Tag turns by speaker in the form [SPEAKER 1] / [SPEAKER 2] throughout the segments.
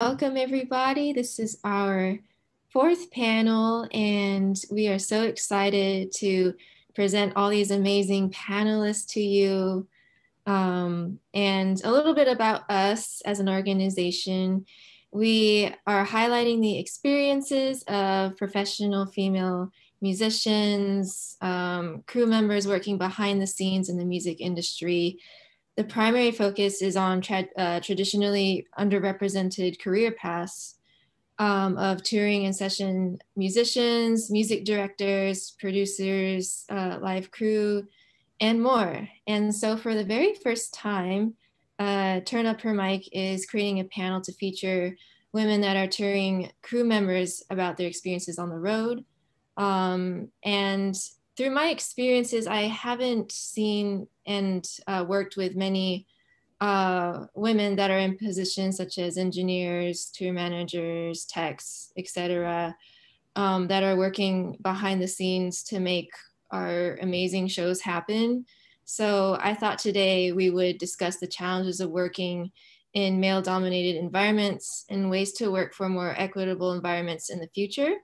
[SPEAKER 1] Welcome, everybody. This is our fourth panel, and we are so excited to present all these amazing panelists to you. And a little bit about us as an organization. We are highlighting the experiences of professional female musicians, crew members working behind the scenes in the music industry. The primary focus is on traditionally underrepresented career paths of touring and session musicians, music directors, producers, live crew, and more. And so for the very first time, Turn Up Her Mic is creating a panel to feature women that are touring crew members about their experiences on the road. And through my experiences, I haven't seen and worked with many women that are in positions such as engineers, tour managers, techs, etc., that are working behind the scenes to make our amazing shows happen. So I thought today we would discuss the challenges of working in male-dominated environments and ways to work for more equitable environments in the future.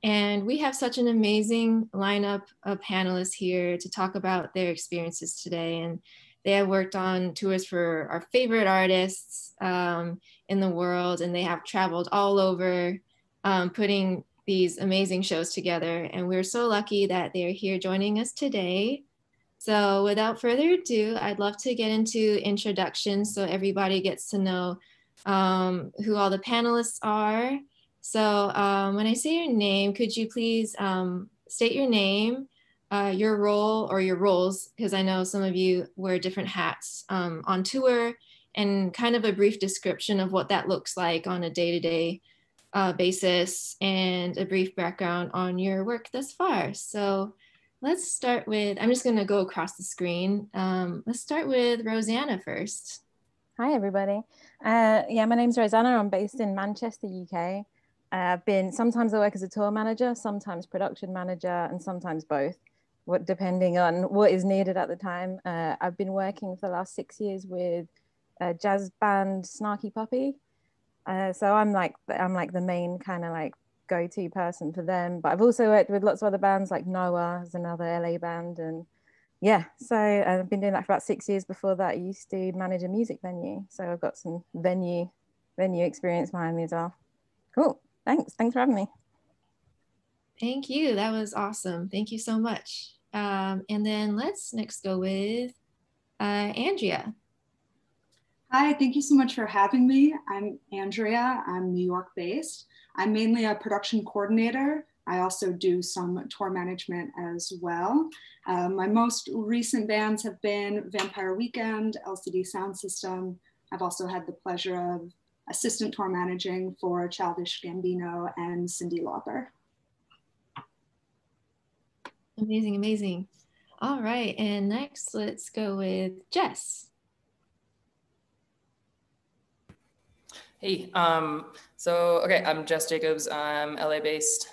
[SPEAKER 1] And we have such an amazing lineup of panelists here to talk about their experiences today. And they have worked on tours for our favorite artists in the world, and they have traveled all over putting these amazing shows together. And we're so lucky that they're here joining us today. So without further ado, I'd love to get into introductions so everybody gets to know who all the panelists are. So when I say your name, could you please state your name, your role or your roles, because I know some of you wear different hats on tour, and kind of a brief description of what that looks like on a day-to-day basis, and a brief background on your work thus far. So let's start with, I'm just gonna go across the screen. Let's start with Rosanna first.
[SPEAKER 2] Hi, everybody. Yeah, my name's Rosanna. I'm based in Manchester, UK. Sometimes I work as a tour manager, sometimes production manager, and sometimes both, depending on what is needed at the time. I've been working for the last 6 years with a jazz band, Snarky Puppy. So I'm like the main kind of like go-to person for them. But I've also worked with lots of other bands, like Noah is another LA band, and yeah, so I've been doing that for about 6 years. Before that, I used to manage a music venue, so I've got some venue experience behind me as well. Cool. Thanks for having me.
[SPEAKER 1] Thank you. That was awesome. Thank you so much. And then let's next go with Andrea.
[SPEAKER 3] Hi, thank you so much for having me. I'm Andrea. I'm New York based. I'm mainly a production coordinator. I also do some tour management as well. My most recent bands have been Vampire Weekend, LCD Sound System. I've also had the pleasure of assistant tour managing for Childish Gambino and Cyndi Lauper.
[SPEAKER 1] Amazing, amazing. All right, and next let's go with Jess.
[SPEAKER 4] Hey, okay, I'm Jess Jacobs. I'm LA based.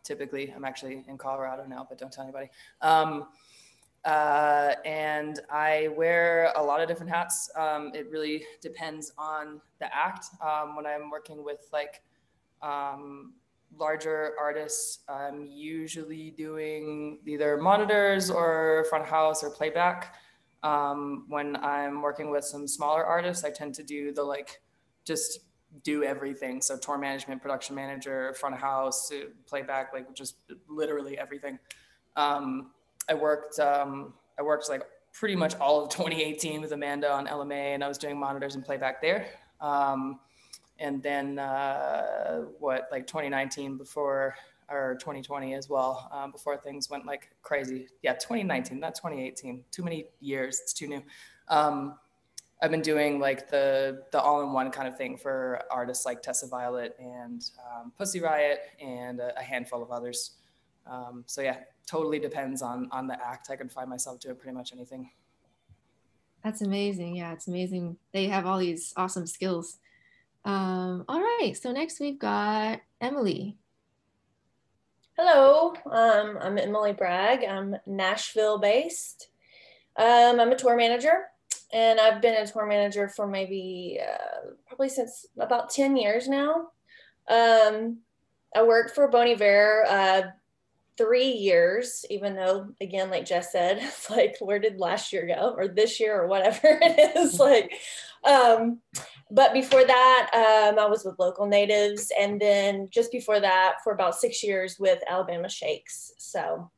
[SPEAKER 4] Typically, I'm actually in Colorado now, but don't tell anybody. And I wear a lot of different hats. It really depends on the act. When I'm working with like larger artists, I'm usually doing either monitors or front of house or playback. When I'm working with some smaller artists, I tend to do the just do everything. So tour management, production manager, front of house, playback, like just literally everything. I worked like pretty much all of 2018 with Amanda on LMA, and I was doing monitors and playback there. And then like 2019 before, or 2020 as well, before things went like crazy. Yeah, 2019, not 2018. Too many years, it's too new. I've been doing like the all-in-one kind of thing for artists like Tessa Violet and Pussy Riot and a handful of others. So yeah, totally depends on the act. I can find myself doing pretty much anything.
[SPEAKER 1] That's amazing. Yeah, it's amazing. They have all these awesome skills. All right, so next we've got Emily.
[SPEAKER 5] Hello, I'm Emily Bragg. I'm Nashville based. I'm a tour manager. And I've been a tour manager for maybe probably since about 10 years now. I worked for Bon Iver 3 years, even though, again, like Jess said, it's like, where did last year go, or this year, or whatever it is. Like, but before that, I was with Local Natives, and then just before that, for about 6 years with Alabama Shakes. So,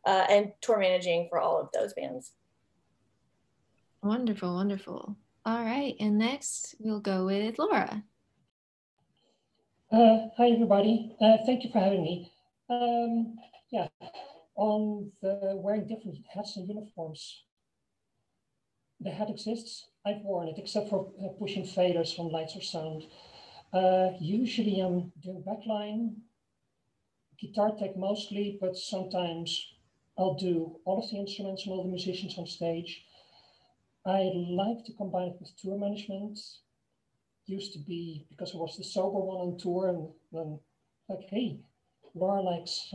[SPEAKER 5] and tour managing for all of those bands.
[SPEAKER 1] Wonderful, wonderful. All right, and next we'll go with Laura.
[SPEAKER 6] Hi, everybody. Thank you for having me. Yeah, on the wearing different hats and uniforms, the hat exists. I've worn it, except for pushing faders on lights or sound. Usually I'm doing backline, guitar tech mostly, but sometimes I'll do all of the instruments and all the musicians on stage. I like to combine it with tour management. Used to be because I was the sober one on tour, and then like, hey, Laura likes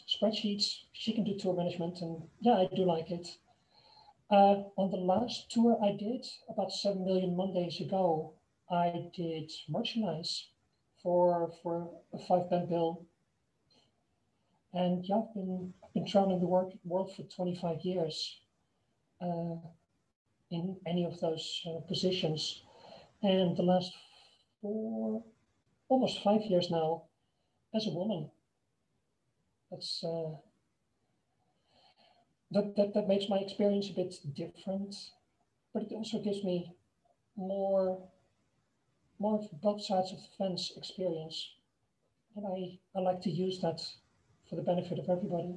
[SPEAKER 6] spreadsheets, she can do tour management, and yeah, I do like it. On the last tour I did, about 7 million Mondays ago, I did merchandise for a 5-band bill. And yeah, I've been traveling the world for 25 years in any of those positions. And the last almost 5 years now, as a woman. That's that makes my experience a bit different, but it also gives me more of both sides of the fence experience, and I like to use that for the benefit of everybody.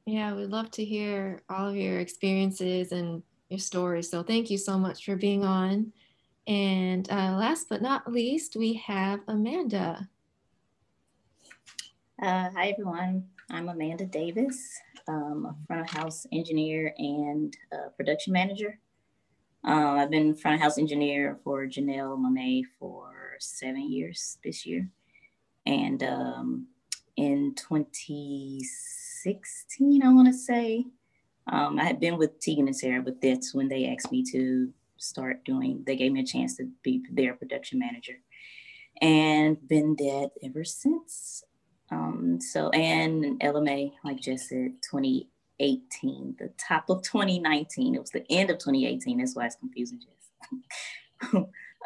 [SPEAKER 1] Yeah, we'd love to hear all of your experiences and your stories. So thank you so much for being on. And last but not least, we have Amanda.
[SPEAKER 7] Hi, everyone. I'm Amanda Davis, a front of house engineer and production manager. I've been front of house engineer for Janelle Monáe for 7 years this year. And in 2016, I want to say, I had been with Tegan and Sarah, but that's when they asked me to start they gave me a chance to be their production manager, and been that ever since. And LMA, like Jess said, 2018, the top of 2019. It was the end of 2018. That's why it's confusing, Jess.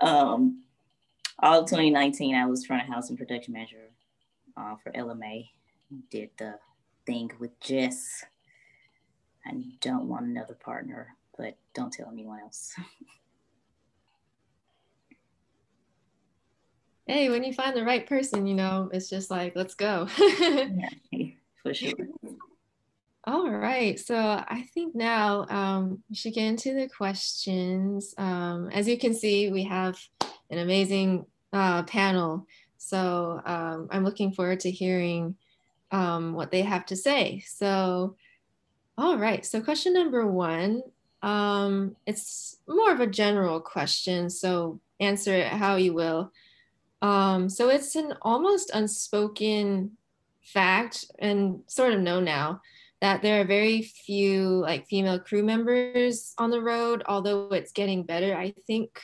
[SPEAKER 7] All of 2019, I was front of house and production manager for LMA. Did the thing with Jess. I don't want another partner, but don't tell anyone else.
[SPEAKER 1] Hey, when you find the right person, you know, it's just like, let's go.
[SPEAKER 7] Yeah, for sure.
[SPEAKER 1] All right, so I think now we should get into the questions. As you can see, we have an amazing panel. So I'm looking forward to hearing what they have to say. So, all right, so question number one, it's more of a general question, so answer it how you will. So it's an almost unspoken fact and sort of know now that there are very few like female crew members on the road, although it's getting better, I think.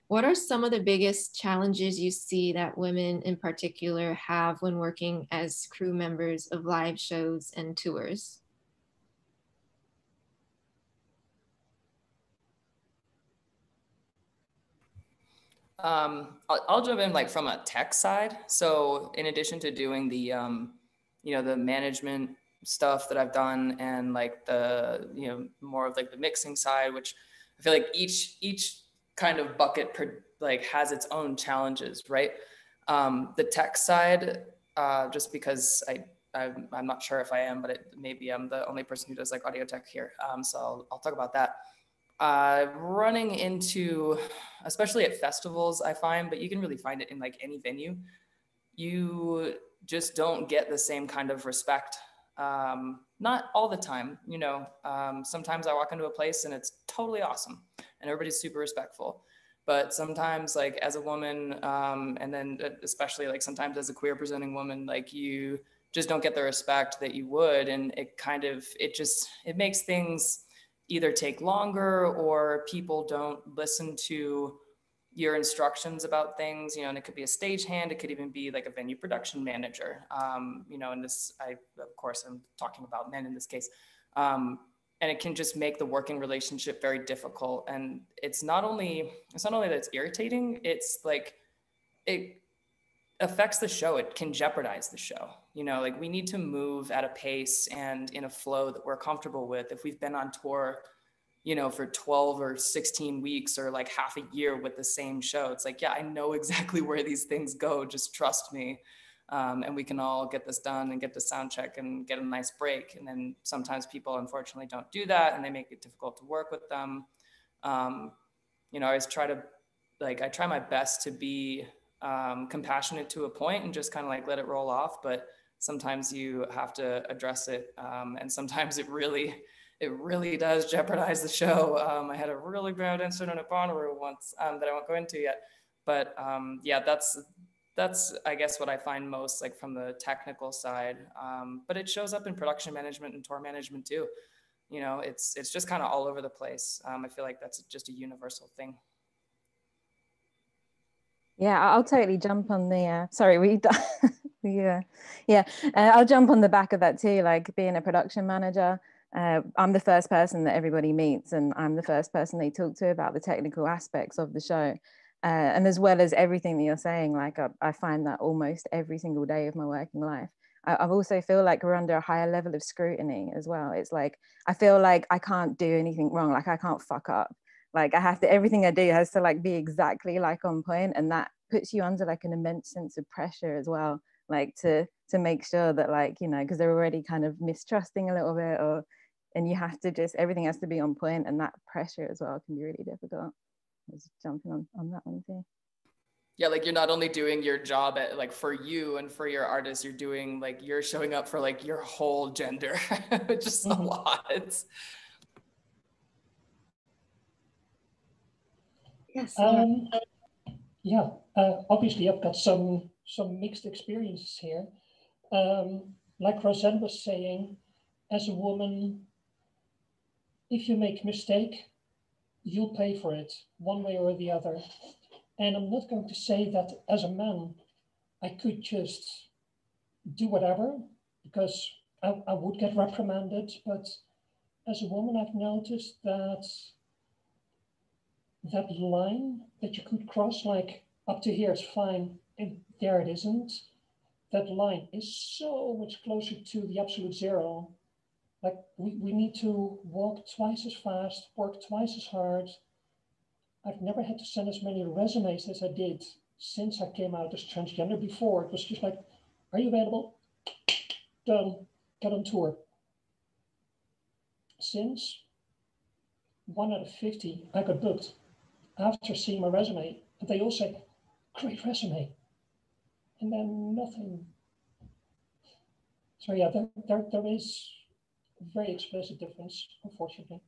[SPEAKER 1] What are some of the biggest challenges you see that women in particular have when working as crew members of live shows and tours?
[SPEAKER 4] I'll jump in like from a tech side. So in addition to doing the, the management stuff that I've done and like the, more of like the mixing side, which I feel like each kind of bucket like has its own challenges, right? The tech side, just because I'm not sure if I am, but maybe I'm the only person who does like audio tech here. So I'll talk about that. Running into, especially at festivals, I find, but you can really find it in like any venue, you just don't get the same kind of respect. Not all the time, sometimes I walk into a place and it's totally awesome and everybody's super respectful. But sometimes like as a woman, and then especially like sometimes as a queer presenting woman, like you just don't get the respect that you would. And it makes things either take longer, or people don't listen to your instructions about things, and it could be a stagehand, it could even be like a venue production manager. And of course, I'm talking about men in this case. And it can just make the working relationship very difficult. And it's not only that it's irritating, it's like, it affects the show. It can jeopardize the show. Like, we need to move at a pace and in a flow that we're comfortable with. If we've been on tour, for 12 or 16 weeks or like half a year with the same show, it's like, yeah, I know exactly where these things go. Just trust me. And we can all get this done and get the sound check and get a nice break. And then sometimes people unfortunately don't do that, and they make it difficult to work with them. I always try my best to be compassionate to a point and just kind of like let it roll off. But sometimes you have to address it. And sometimes it really does jeopardize the show. I had a really bad incident at Bonnaroo once that I won't go into yet. But yeah, that's I guess what I find most, like, from the technical side. But it shows up in production management and tour management too. It's just kind of all over the place. I feel like that's just a universal thing.
[SPEAKER 2] Yeah, I'll totally jump on the, sorry, we yeah. I'll jump on the back of that too. Like, being a production manager, I'm the first person that everybody meets, and I'm the first person they talk to about the technical aspects of the show. And as well as everything that you're saying, like, I find that almost every single day of my working life. I also feel like we're under a higher level of scrutiny as well. It's like, I feel like I can't do anything wrong. Like, I can't fuck up. Like, everything I do has to like be exactly like on point, and that puts you under like an immense sense of pressure as well, like to make sure that, like, because they're already kind of mistrusting a little bit, and you have to just, everything has to be on point, and that pressure as well can be really difficult. I was jumping on that one too.
[SPEAKER 4] Yeah, like, you're not only doing your job for you and for your artists, you're showing up for like your whole gender, which is a lot.
[SPEAKER 1] Yes.
[SPEAKER 6] Yeah, obviously I've got some mixed experiences here. Like Roseanne was saying, as a woman, if you make a mistake, you'll pay for it one way or the other. And I'm not going to say that as a man, I could just do whatever, because I would get reprimanded. But as a woman, I've noticed that line that you could cross, like, up to here is fine, and there it isn't. That line is so much closer to the absolute zero. Like, we need to walk twice as fast, work twice as hard. I've never had to send as many resumes as I did since I came out as transgender. Before, it was just like, are you available? Done, get on tour. Since 1 out of 50, I got booked after seeing my resume, and they all said, great resume. And then nothing. So yeah, there is a very explicit difference, unfortunately.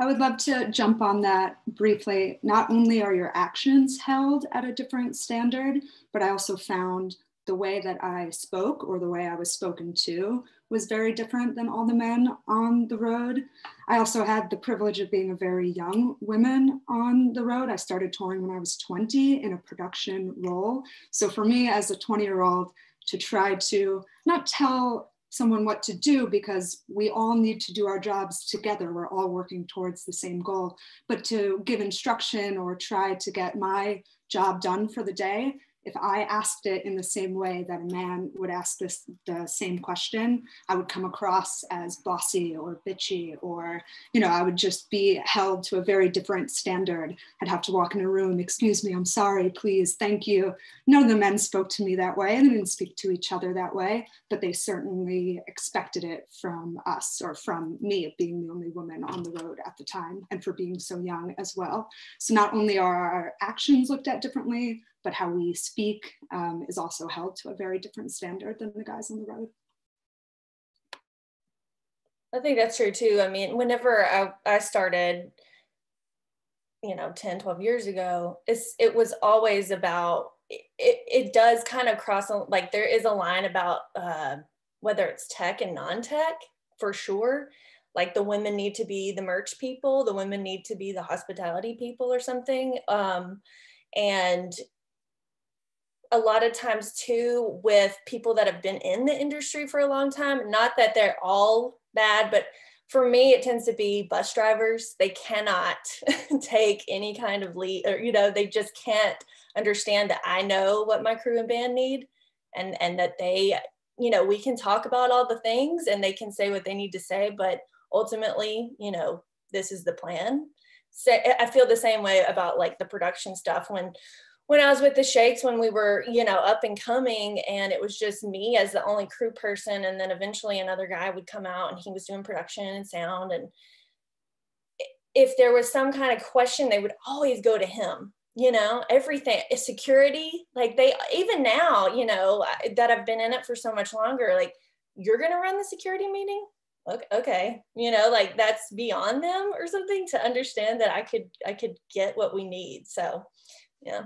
[SPEAKER 3] I would love to jump on that briefly. Not only are your actions held at a different standard, but I also found the way that I spoke, or the way I was spoken to, was very different than all the men on the road. I also had the privilege of being a very young woman on the road. I started touring when I was 20 in a production role. So for me as a 20-year-old, to try to not tell someone what to do, because we all need to do our jobs together. We're all working towards the same goal, but to give instruction or try to get my job done for the day, if I asked it in the same way that a man would ask the same question, I would come across as bossy or bitchy, or, I would just be held to a very different standard. I'd have to walk in a room, excuse me, I'm sorry, please, thank you. None of the men spoke to me that way, and they didn't speak to each other that way, but they certainly expected it from us, or from me, being the only woman on the road at the time, and for being so young as well. So not only are our actions looked at differently, but how we speak is also held to a very different standard than the guys on the road.
[SPEAKER 5] I think that's true too. I mean, whenever I started, 10, 12 years ago, it was always about it does kind of cross, like there is a line about whether it's tech and non-tech, for sure. Like the women need to be the merch people, the women need to be the hospitality people or something. And a lot of times too, with people that have been in the industry for a long time, not that they're all bad, but for me, it tends to be bus drivers. They cannot take any kind of lead, or, you know, they just can't understand that I know what my crew and band need, and that they, you know, we can talk about all the things and they can say what they need to say, but ultimately, you know, this is the plan. So I feel the same way about like the production stuff. When I was with the Shakes, when we were, you know, up and coming, and it was just me as the only crew person, and then eventually another guy would come out and he was doing production and sound, and if there was some kind of question, they would always go to him. You know, everything is security. Like they, even now, you know, that I've been in it for so much longer, like, you're gonna run the security meeting? Okay, you know, like that's beyond them or something, to understand that I could get what we need. So yeah.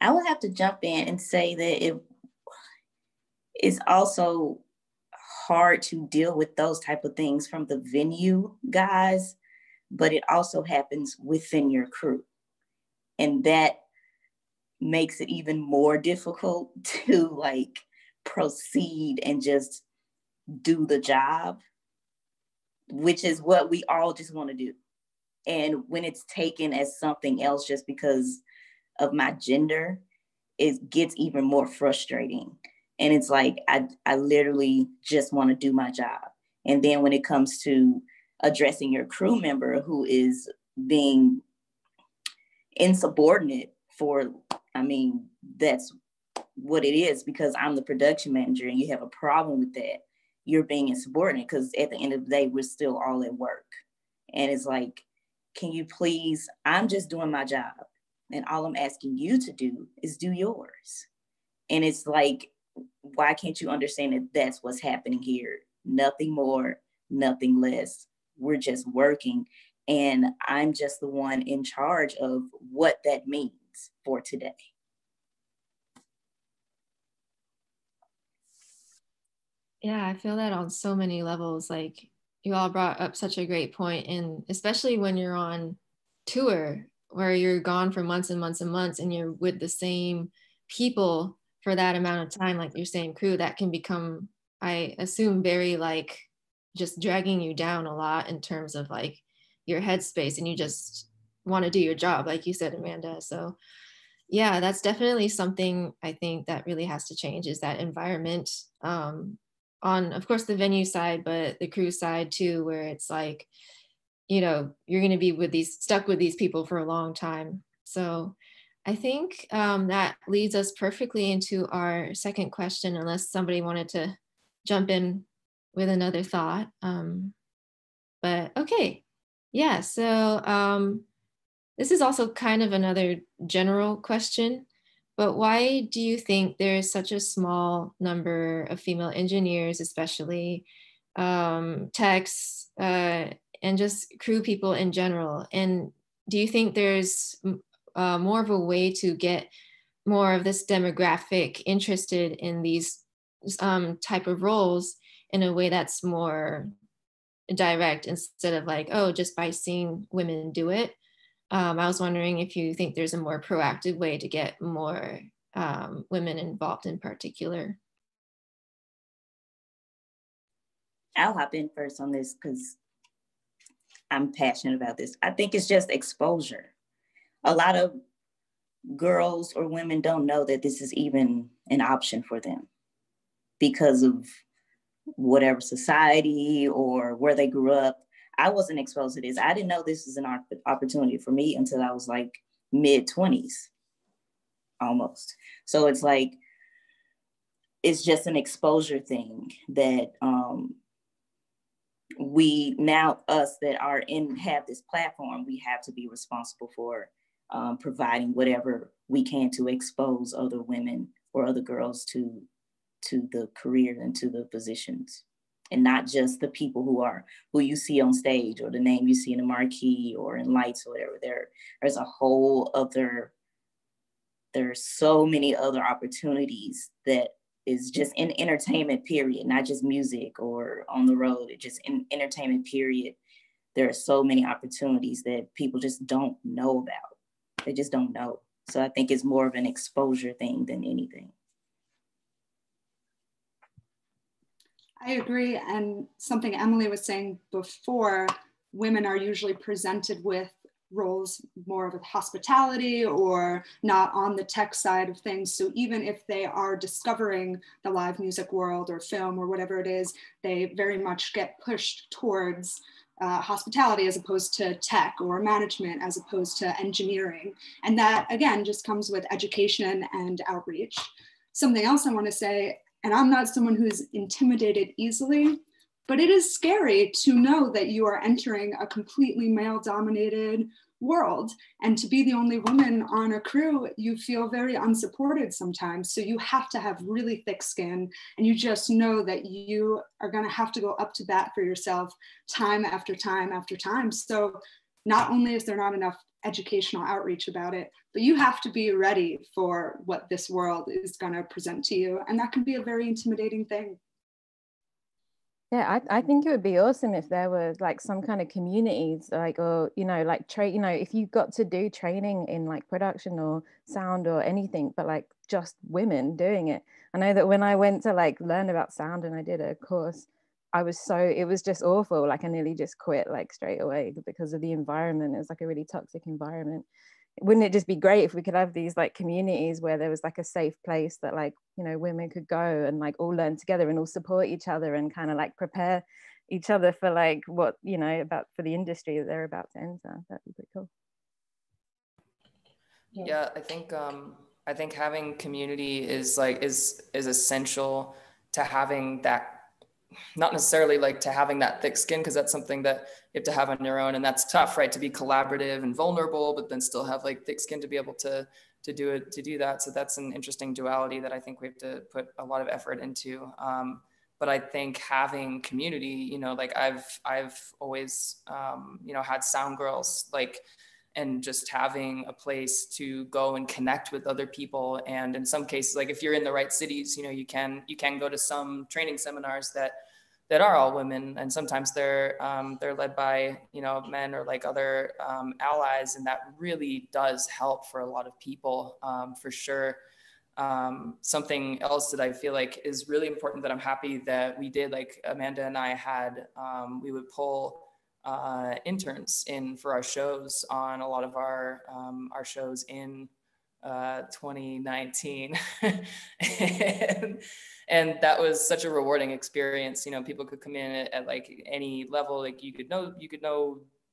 [SPEAKER 7] I would have to jump in and say that it is also hard to deal with those type of things from the venue guys, but it also happens within your crew. And that makes it even more difficult to like proceed and just do the job, which is what we all just want to do. And when it's taken as something else just because of my gender, it gets even more frustrating. And it's like, I literally just want to do my job. And then when it comes to addressing your crew member who is being insubordinate for, I mean, that's what it is, because I'm the production manager and you have a problem with that, you're being insubordinate, because at the end of the day, we're still all at work. And it's like, can you please, I'm just doing my job. And all I'm asking you to do is do yours. And it's like, why can't you understand that that's what's happening here? Nothing more, nothing less. We're just working. And I'm just the one in charge of what that means for today.
[SPEAKER 1] Yeah, I feel that on so many levels. Like, you all brought up such a great point, and especially when you're on tour where you're gone for months and months and months and you're with the same people for that amount of time, like your same crew, that can become, I assume, very like just dragging you down a lot in terms of like your headspace, and you just want to do your job, like you said, Amanda. So yeah, that's definitely something I think that really has to change, is that environment, on, of course, the venue side, but the crew side too, where it's like, you know, you're going to be stuck with these people for a long time. So I think that leads us perfectly into our second question, unless somebody wanted to jump in with another thought. But okay, yeah, so this is also kind of another general question, but why do you think there is such a small number of female engineers, especially techs, and just crew people in general? And do you think there's more of a way to get more of this demographic interested in these type of roles in a way that's more direct, instead of like, oh, just by seeing women do it? I was wondering if you think there's a more proactive way to get more women involved in particular.
[SPEAKER 7] I'll hop in first on this because I'm passionate about this. I think it's just exposure. A lot of girls or women don't know that this is even an option for them because of whatever society or where they grew up. I wasn't exposed to this. I didn't know this was an opportunity for me until I was like mid-20s almost. So it's like, it's just an exposure thing that we now, us that are in, have this platform, we have to be responsible for providing whatever we can to expose other women or other girls to the career and to the positions. And not just the people who you see on stage or the name you see in the marquee or in lights or whatever. There's a whole other there are so many other opportunities that is just in entertainment period, not just music or on the road, it just in entertainment period. There are so many opportunities that people just don't know about. They just don't know. So I think it's more of an exposure thing than anything.
[SPEAKER 3] I agree. And something Emily was saying before, women are usually presented with roles more of hospitality or not on the tech side of things. So even if they are discovering the live music world or film or whatever it is, they very much get pushed towards hospitality as opposed to tech, or management as opposed to engineering. And that, again, just comes with education and outreach. Something else I want to say, and I'm not someone who's intimidated easily, but it is scary to know that you are entering a completely male-dominated world, and to be the only woman on a crew, you feel very unsupported sometimes. So you have to have really thick skin, and you just know that you are going to have to go up to bat for yourself time after time after time. So not only is there not enough educational outreach about it, but you have to be ready for what this world is going to present to you, and that can be a very intimidating thing.
[SPEAKER 2] Yeah, I think it would be awesome if there was like some kind of communities, like, or, you know, like if you got to do training in like production or sound or anything, but like just women doing it. I know that when I went to like learn about sound and I did a course, it was just awful. Like I nearly just quit like straight away because of the environment. It was like a really toxic environment. Wouldn't it just be great if we could have these like communities where there was like a safe place that like, you know, women could go and like all learn together and all support each other and kind of like prepare each other for like what, you know, for the industry that they're about to enter. That'd be pretty cool.
[SPEAKER 4] Yeah, I think having community is essential to having that, not necessarily like to having that thick skin, because that's something that you have to have on your own, and that's tough, right? To be collaborative and vulnerable, but then still have like thick skin to be able to do that. So that's an interesting duality that I think we have to put a lot of effort into. But I think having community, you know, like I've always, you know, had sound girls, like, and just having a place to go and connect with other people. And in some cases, like if you're in the right cities, you know, you can go to some training seminars that are all women, and sometimes they're led by, you know, men or like other allies, and that really does help for a lot of people, for sure. Something else that I feel like is really important that I'm happy that we did, like Amanda and I had, we would pull interns in for our shows on a lot of our shows in 2019. and that was such a rewarding experience. You know, people could come in at like any level. Like you could know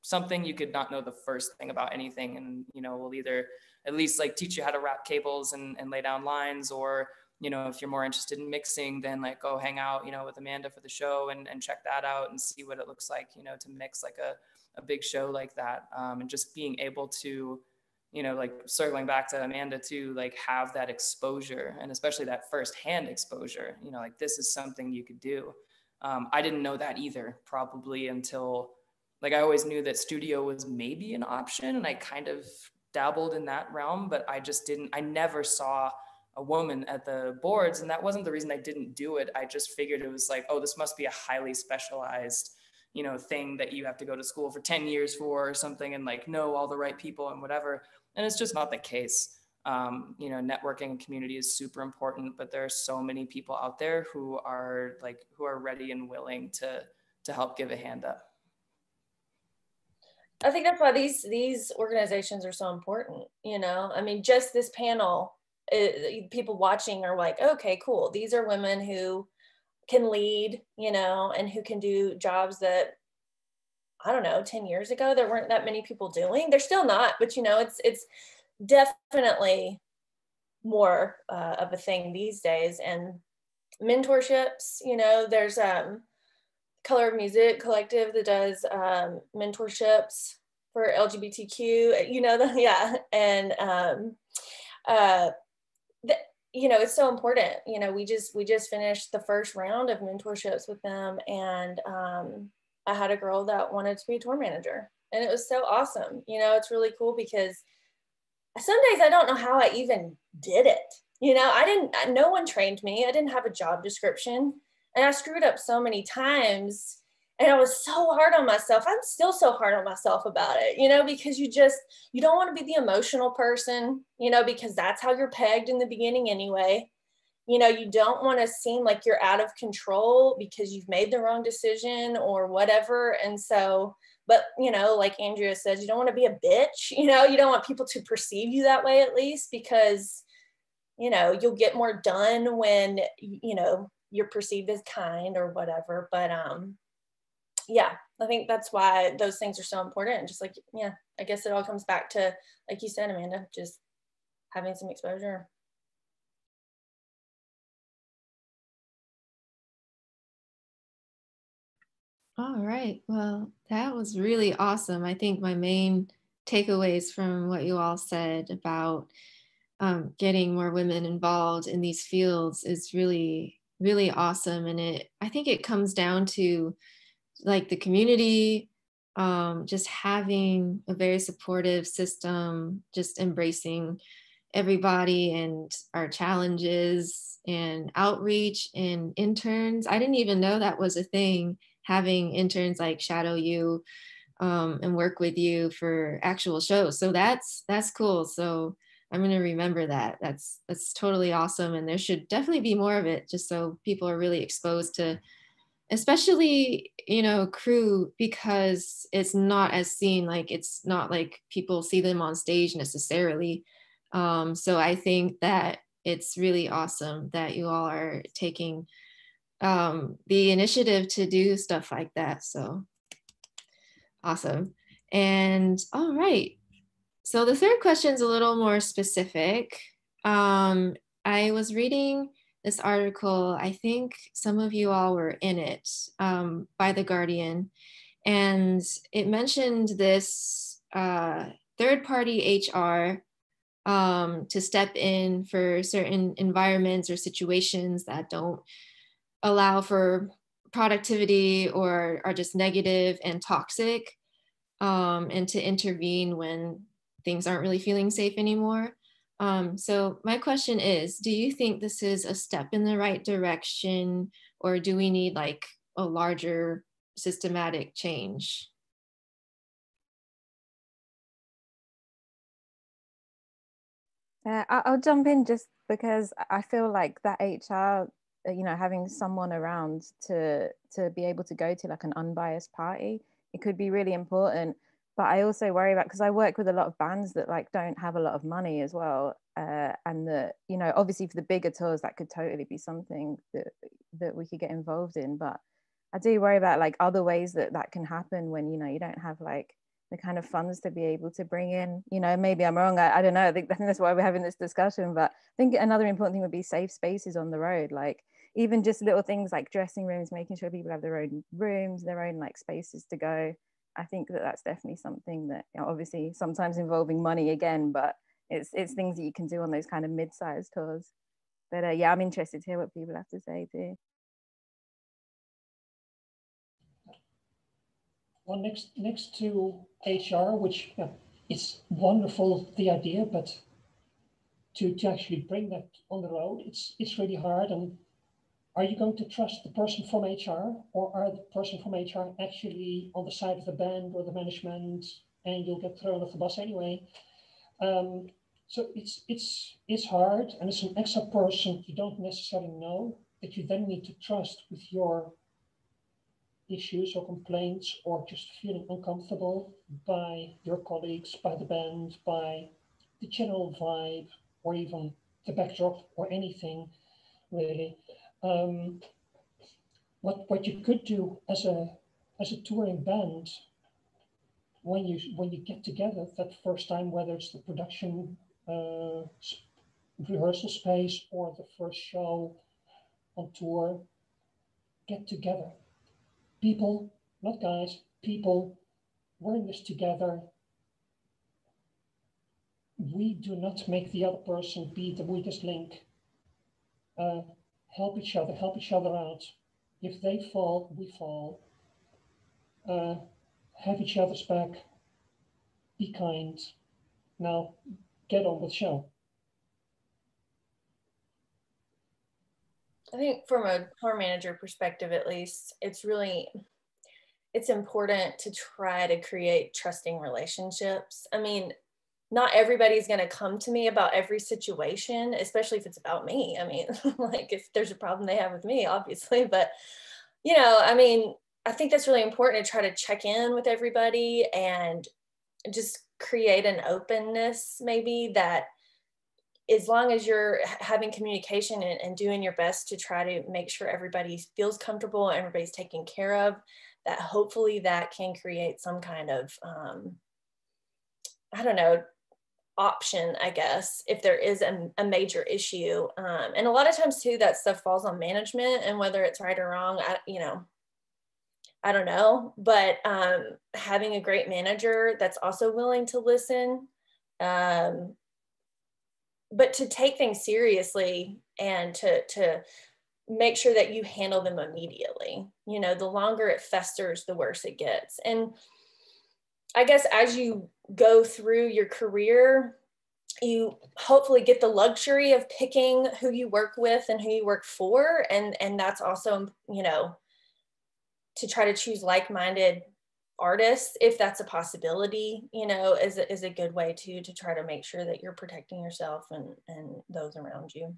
[SPEAKER 4] something, you could not know the first thing about anything, and you know, we'll either at least like teach you how to wrap cables and lay down lines, or you know, if you're more interested in mixing, then like go hang out, you know, with Amanda for the show and check that out and see what it looks like, you know, to mix like a big show like that. And just being able to, you know, like circling back to Amanda too, like have that exposure, and especially that firsthand exposure, you know, like this is something you could do. I didn't know that either, probably until, like, I always knew that studio was maybe an option, and I kind of dabbled in that realm, but I never saw a woman at the boards, and that wasn't the reason I didn't do it. I just figured it was like, oh, this must be a highly specialized, you know, thing that you have to go to school for 10 years for or something, and like know all the right people and whatever. And it's just not the case. You know, networking and community is super important, but there are so many people out there who are ready and willing to help give a hand up.
[SPEAKER 5] I think that's why these organizations are so important. You know, I mean, just this panel, people watching are like, okay, cool. These are women who can lead, you know, and who can do jobs that, I don't know, 10 years ago, there weren't that many people doing. They're still not, but you know, it's definitely more of a thing these days. And mentorships, you know, there's Color of Music Collective that does mentorships for LGBTQ, you know, yeah. And you know, it's so important. You know, we just finished the first round of mentorships with them, and I had a girl that wanted to be a tour manager, and it was so awesome. You know, it's really cool because some days I don't know how I even did it. You know, no one trained me. I didn't have a job description, and I screwed up so many times, and I was so hard on myself. I'm still so hard on myself about it, you know, because you don't want to be the emotional person, you know, because that's how you're pegged in the beginning anyway. You know, you don't want to seem like you're out of control because you've made the wrong decision or whatever. And so, but, you know, like Andrea says, you don't want to be a bitch, you know, you don't want people to perceive you that way, at least, because, you know, you'll get more done when, you know, you're perceived as kind or whatever. But yeah, I think that's why those things are so important. And just like, yeah, I guess it all comes back to, like you said, Amanda, just having some exposure.
[SPEAKER 1] All right. Well, that was really awesome. I think my main takeaways from what you all said about getting more women involved in these fields is really, really awesome. And I think it comes down to like the community, just having a very supportive system, just embracing everybody and our challenges and outreach and interns. I didn't even know that was a thing, having interns like shadow you and work with you for actual shows. So that's cool. So I'm going to remember that. That's totally awesome. And there should definitely be more of it, just so people are really exposed to, especially, you know, crew, because it's not as seen, like it's not like people see them on stage necessarily. So I think that it's really awesome that you all are taking the initiative to do stuff like that. So awesome. And all right. So the third question is a little more specific. I was reading this article, I think some of you all were in it, by The Guardian, and it mentioned this third-party HR to step in for certain environments or situations that don't allow for productivity or are just negative and toxic, and to intervene when things aren't really feeling safe anymore. So my question is, do you think this is a step in the right direction, or do we need like a larger systematic change?
[SPEAKER 2] I'll jump in just because I feel like that HR, you know, having someone around to be able to go to like an unbiased party, it could be really important. But I also worry about, because I work with a lot of bands that like don't have a lot of money as well, and that, you know, obviously for the bigger tours that could totally be something that we could get involved in. But I do worry about like other ways that can happen when, you know, you don't have like the kind of funds to be able to bring in, you know, maybe I'm wrong, I don't know, I think that's why we're having this discussion. But I think another important thing would be safe spaces on the road, like even just little things like dressing rooms, making sure people have their own rooms, their own like spaces to go. I think that's definitely something that, you know, obviously sometimes involving money again, but it's things that you can do on those kind of mid-sized tours. But yeah, I'm interested to hear what people have to say too.
[SPEAKER 6] Well, next to HR, which, yeah, it's wonderful, the idea, but to actually bring that on the road, it's really hard. And are you going to trust the person from HR, or are the person from HR actually on the side of the band or the management, and you'll get thrown off the bus anyway? So it's hard, and it's an extra person you don't necessarily know that you then need to trust with your issues or complaints, or just feeling uncomfortable by your colleagues, by the band, by the general vibe, or even the backdrop, or anything really. What you could do as a touring band, when you get together that first time, whether it's the production rehearsal space or the first show on tour, get together. People, not guys, people, we're in this together. We do not make the other person be the weakest link. Help each other out. If they fall, we fall. Have each other's back. Be kind. Now, get on with the show.
[SPEAKER 5] I think from a tour manager perspective, at least, it's important to try to create trusting relationships. I mean, not everybody's going to come to me about every situation, especially if it's about me. I mean, like if there's a problem they have with me, obviously, but you know, I mean, I think that's really important to try to check in with everybody and just create an openness, maybe, that as long as you're having communication and doing your best to try to make sure everybody feels comfortable, everybody's taken care of, that hopefully that can create some kind of, I don't know, option, I guess, if there is a major issue. And a lot of times too, that stuff falls on management, and whether it's right or wrong, I don't know, but having a great manager that's also willing to listen, but to take things seriously and to make sure that you handle them immediately. You know, the longer it festers, the worse it gets. And I guess as you go through your career, you hopefully get the luxury of picking who you work with and who you work for. And that's also, you know, to try to choose like-minded artists, if that's a possibility, you know, is a good way to try to make sure that you're protecting yourself and those around you.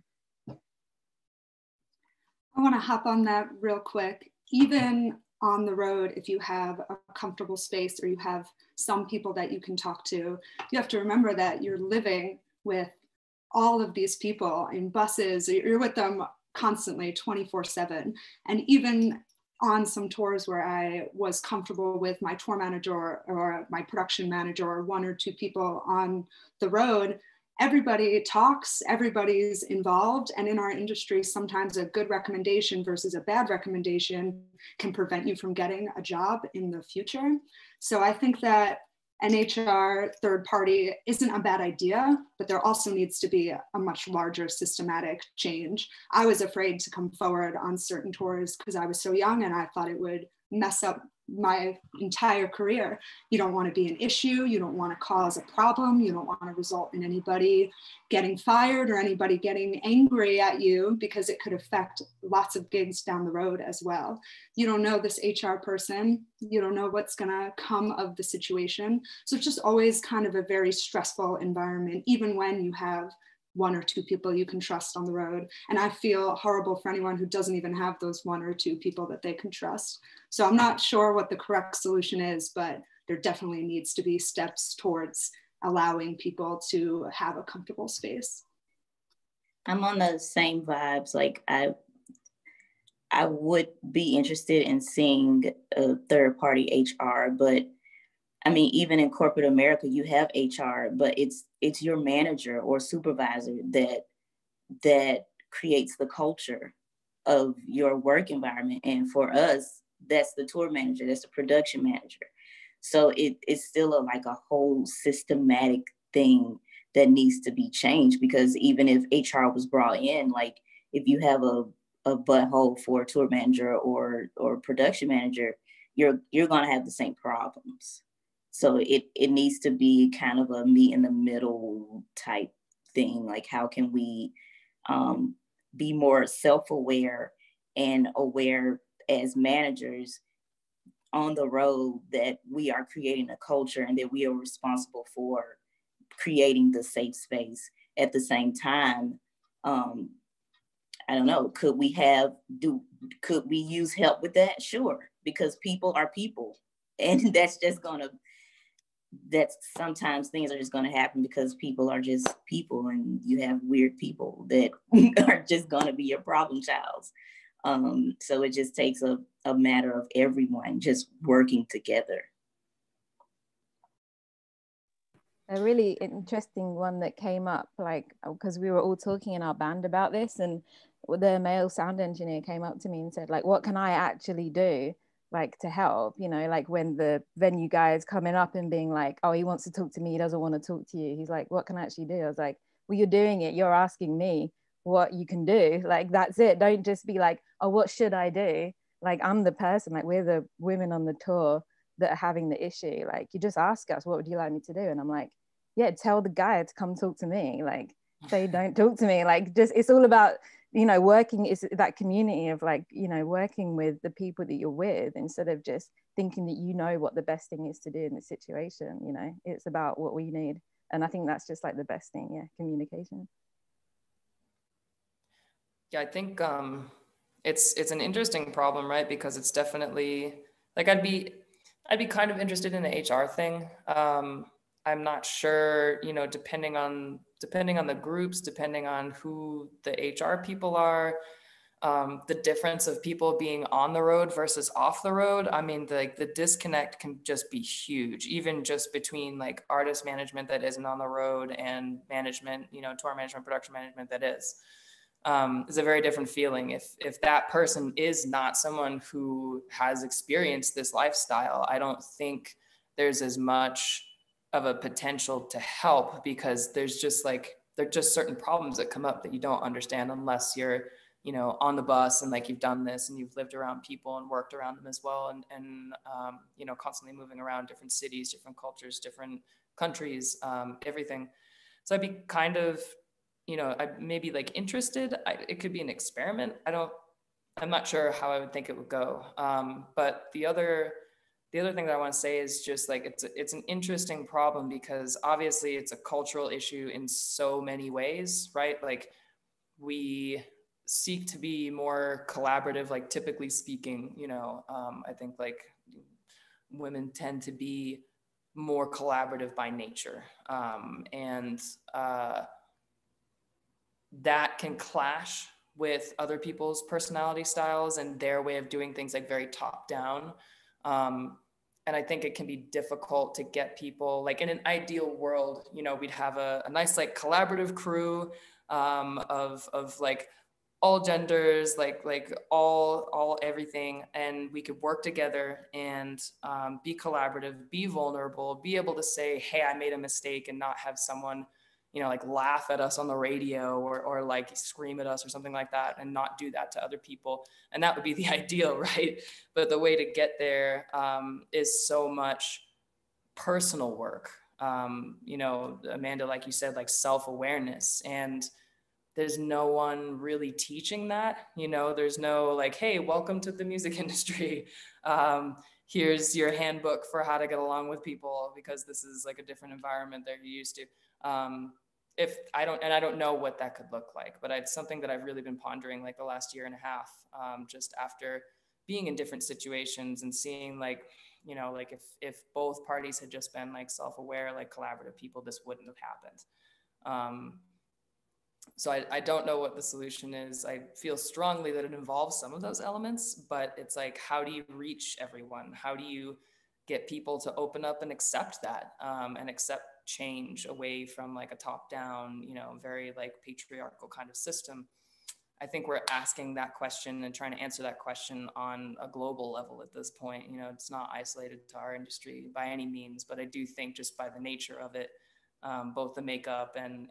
[SPEAKER 3] I want to hop on that real quick. Even on the road, if you have a comfortable space or you have some people that you can talk to, you have to remember that you're living with all of these people in buses, you're with them constantly 24/7. And even on some tours where I was comfortable with my tour manager or my production manager or one or two people on the road, everybody talks, everybody's involved. And in our industry, sometimes a good recommendation versus a bad recommendation can prevent you from getting a job in the future. So I think that an HR third party isn't a bad idea, but there also needs to be a much larger systematic change. I was afraid to come forward on certain tours because I was so young and I thought it would mess up my entire career. You don't want to be an issue. You don't want to cause a problem. You don't want to result in anybody getting fired or anybody getting angry at you, because it could affect lots of gigs down the road as well. You don't know this HR person. You don't know what's going to come of the situation. So it's just always kind of a very stressful environment, even when you have one or two people you can trust on the road. And I feel horrible for anyone who doesn't even have those one or two people that they can trust. So I'm not sure what the correct solution is, but there definitely needs to be steps towards allowing people to have a comfortable space.
[SPEAKER 7] I'm on the same vibes. Like I would be interested in seeing a third party HR, but I mean, even in corporate America, you have HR, but it's your manager or supervisor that creates the culture of your work environment. And for us, that's the tour manager, that's the production manager. So it's still like a whole systematic thing that needs to be changed, because even if HR was brought in, like if you have a butthole for a tour manager or production manager, you're gonna have the same problems. So it needs to be kind of a meet in the middle type thing. Like, how can we be more self-aware and aware as managers on the road that we are creating a culture and that we are responsible for creating the safe space. At the same time, I don't know, could we use help with that? Sure, because people are people. And that's sometimes things are just going to happen because people are just people, and you have weird people that are just going to be your problem childs. So it just takes a matter of everyone just working together.
[SPEAKER 2] A really interesting one that came up, like, because we were all talking in our band about this, and the male sound engineer came up to me and said, like, what can I actually do, like, to help, you know, like when the venue guy is coming up and being like, oh, he wants to talk to me, he doesn't want to talk to you. He's like, what can I actually do? I was like, well, you're doing it, you're asking me what you can do. Like, that's it. Don't just be like, oh, what should I do? Like, I'm the person, like, we're the women on the tour that are having the issue. Like, you just ask us, what would you like me to do? And I'm like, yeah, tell the guy to come talk to me, like say don't talk to me, like just it's all about, you know, working is that community of like, you know, working with the people that you're with instead of just thinking that you know what the best thing is to do in the situation. You know, it's about what we need, and I think that's just like the best thing. Yeah, communication.
[SPEAKER 4] Yeah, I think it's an interesting problem, right? Because it's definitely like I'd be kind of interested in the HR thing. I'm not sure, you know, depending on the groups, depending on who the HR people are, the difference of people being on the road versus off the road. I mean, the disconnect can just be huge, even just between like artist management that isn't on the road and management, you know, tour management, production management that is. Is a very different feeling if that person is not someone who has experienced this lifestyle. I don't think there's as much of a potential to help, because there's just like there are just certain problems that come up that you don't understand unless you're, you know, on the bus and like you've done this and you've lived around people and worked around them as well, and you know, constantly moving around different cities, different cultures, different countries, everything. So I'd be kind of, you know, I maybe like interested. It could be an experiment. I'm not sure how I would think it would go. But the other thing that I want to say is just like it's an interesting problem, because obviously it's a cultural issue in so many ways, right? Like we seek to be more collaborative, like typically speaking, you know, I think like women tend to be more collaborative by nature. And that can clash with other people's personality styles and their way of doing things, like very top down. And I think it can be difficult to get people, like in an ideal world, you know, we'd have a nice like collaborative crew of like all genders, like all everything, and we could work together and be collaborative, be vulnerable, be able to say, hey, I made a mistake, and not have someone, you know, like laugh at us on the radio or like scream at us or something like that, and not do that to other people. And that would be the ideal, right? But the way to get there is so much personal work. You know, Amanda, like you said, like self-awareness, and there's no one really teaching that. You know, there's no like, hey, welcome to the music industry. Here's your handbook for how to get along with people, because this is like a different environment that you're used to. I don't know what that could look like, but it's something that I've really been pondering like the last year and a half, just after being in different situations and seeing like, you know, like if both parties had just been like self-aware, like collaborative people, this wouldn't have happened. So I don't know what the solution is. I feel strongly that it involves some of those elements, but it's like, how do you reach everyone? How do you get people to open up and accept that, and accept change away from like a top down, you know, very like patriarchal kind of system? I think we're asking that question and trying to answer that question on a global level at this point. You know, it's not isolated to our industry by any means, but I do think just by the nature of it, both the makeup and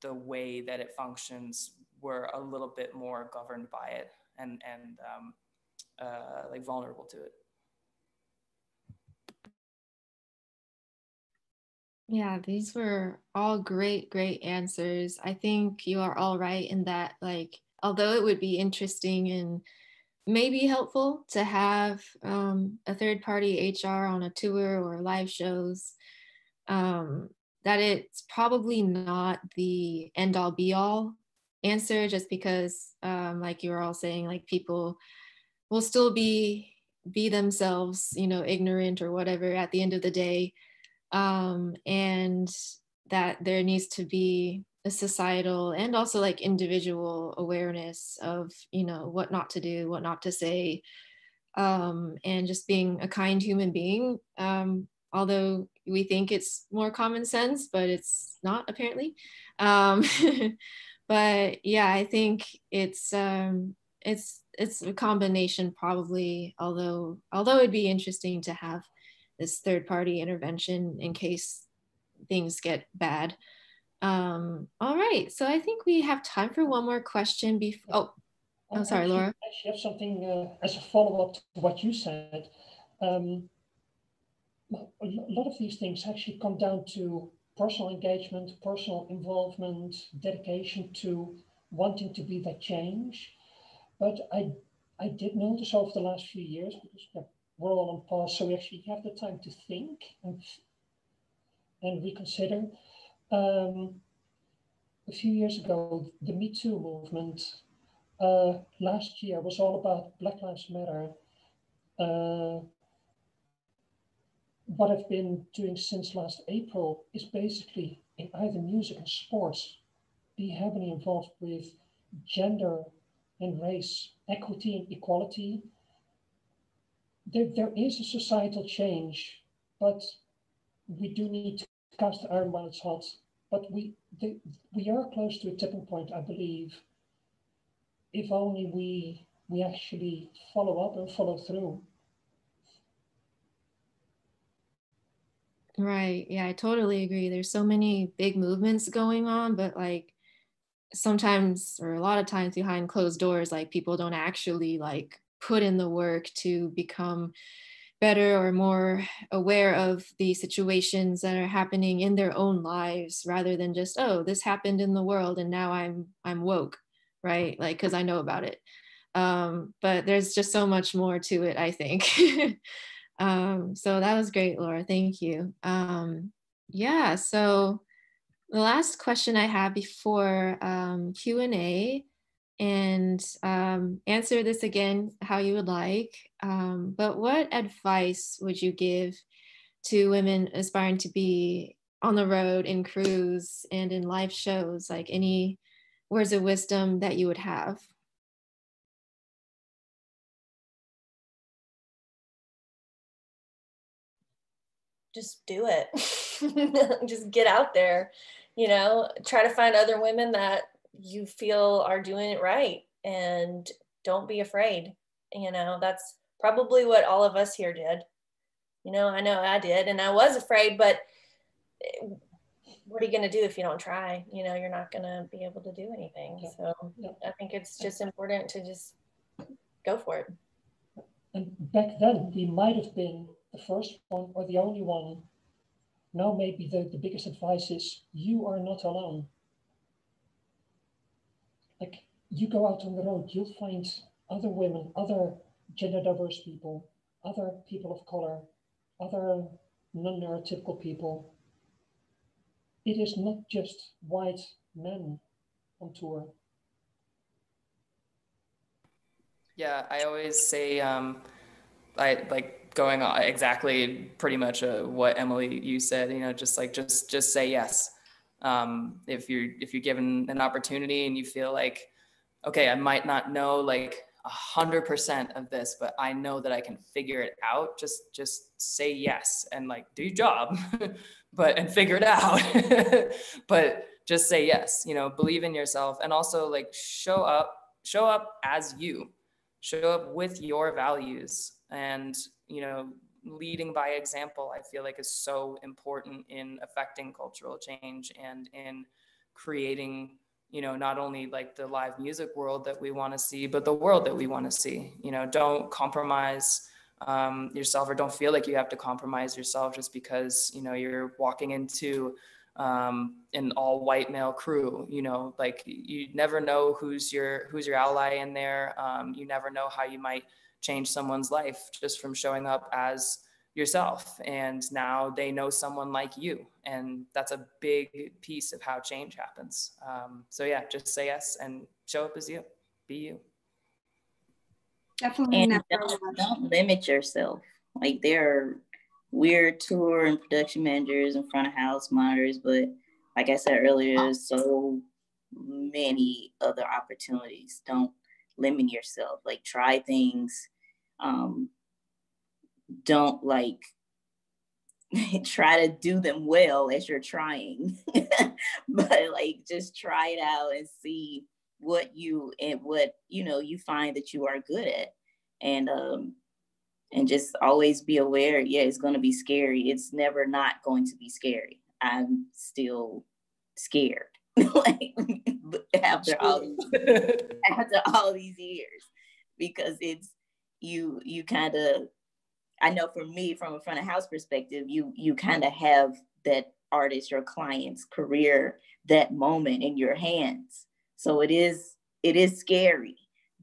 [SPEAKER 4] the way that it functions, we're a little bit more governed by it and like vulnerable to it.
[SPEAKER 1] Yeah, these were all great answers. I think you are all right in that, like, although it would be interesting and maybe helpful to have a third party HR on a tour or live shows, that it's probably not the end all be all answer, just because like you were all saying, like people will still be themselves, you know, ignorant or whatever at the end of the day, and that there needs to be a societal and also like individual awareness of, you know, what not to do, what not to say, and just being a kind human being, although we think it's more common sense, but it's not apparently. But yeah, I think it's a combination probably, although it'd be interesting to have this third party intervention in case things get bad. All right, so I think we have time for one more question before. Oh, sorry, Laura.
[SPEAKER 6] I actually have something as a follow-up to what you said. A lot of these things actually come down to personal engagement, personal involvement, dedication to wanting to be that change. But I did notice over the last few years, because we're all on pause, so we actually have the time to think and reconsider. A few years ago, the Me Too movement last year was all about Black Lives Matter. What I've been doing since last April is basically in either music and sports, be heavily involved with gender and race, equity and equality. There is a societal change, but we do need to cast the iron while it's hot. But we are close to a tipping point, I believe, if only we actually follow up and follow through.
[SPEAKER 1] Right. Yeah, I totally agree. There's so many big movements going on, but like sometimes, or a lot of times behind closed doors, like people don't actually like put in the work to become better or more aware of the situations that are happening in their own lives, rather than just, oh, this happened in the world and now I'm woke, right? Like, because I know about it. But there's just so much more to it, I think. So that was great, Laura. Thank you. Yeah, so the last question I have before Q&A, and answer this again how you would like, but what advice would you give to women aspiring to be on the road, in crews, and in live shows? Like any words of wisdom that you would have?
[SPEAKER 5] Just do it. Just get out there, you know, try to find other women that you feel are doing it right, and don't be afraid. You know, that's probably what all of us here did. You know I did, and I was afraid, but what are you going to do if you don't try? You know, you're not going to be able to do anything. So I think it's just important to just go for it.
[SPEAKER 6] And back then, we might have been the first one or the only one. Now maybe the biggest advice is you are not alone. Like, you go out on the road, you'll find other women, other gender diverse people, other people of color, other non-neurotypical people. It is not just white men on tour.
[SPEAKER 4] Yeah, I always say, I like going on exactly pretty much what Emily, you said, you know, just say yes. If you're given an opportunity and you feel like, okay, I might not know like 100% of this, but I know that I can figure it out. Just say yes and like do your job, and figure it out. But just say yes, you know, believe in yourself, and also like show up as you, show up with your values, and, you know, leading by example, I feel like is so important in affecting cultural change and in creating, you know, not only like the live music world that we want to see, but the world that we want to see. You know, don't compromise yourself, or don't feel like you have to compromise yourself just because, you know, you're walking into an all white male crew. You know, like you never know who's your ally in there. You never know how you might change someone's life just from showing up as yourself, and now they know someone like you, and that's a big piece of how change happens. So yeah, just say yes and show up as you, be you.
[SPEAKER 3] Definitely.
[SPEAKER 7] And don't limit yourself. Like, there are weird tour and production managers and front of house monitors, but like I said earlier, there's so many other opportunities. Don't limit yourself. Like, try things. Don't like try to do them well as you're trying, but like just try it out and see what you find that you are good at, and just always be aware. Yeah, it's going to be scary. It's never not going to be scary. I'm still scared like after all these years, because it's you kind of, I know for me, from a front of house perspective, you kind of have that artist, your client's career, that moment in your hands. So it is scary,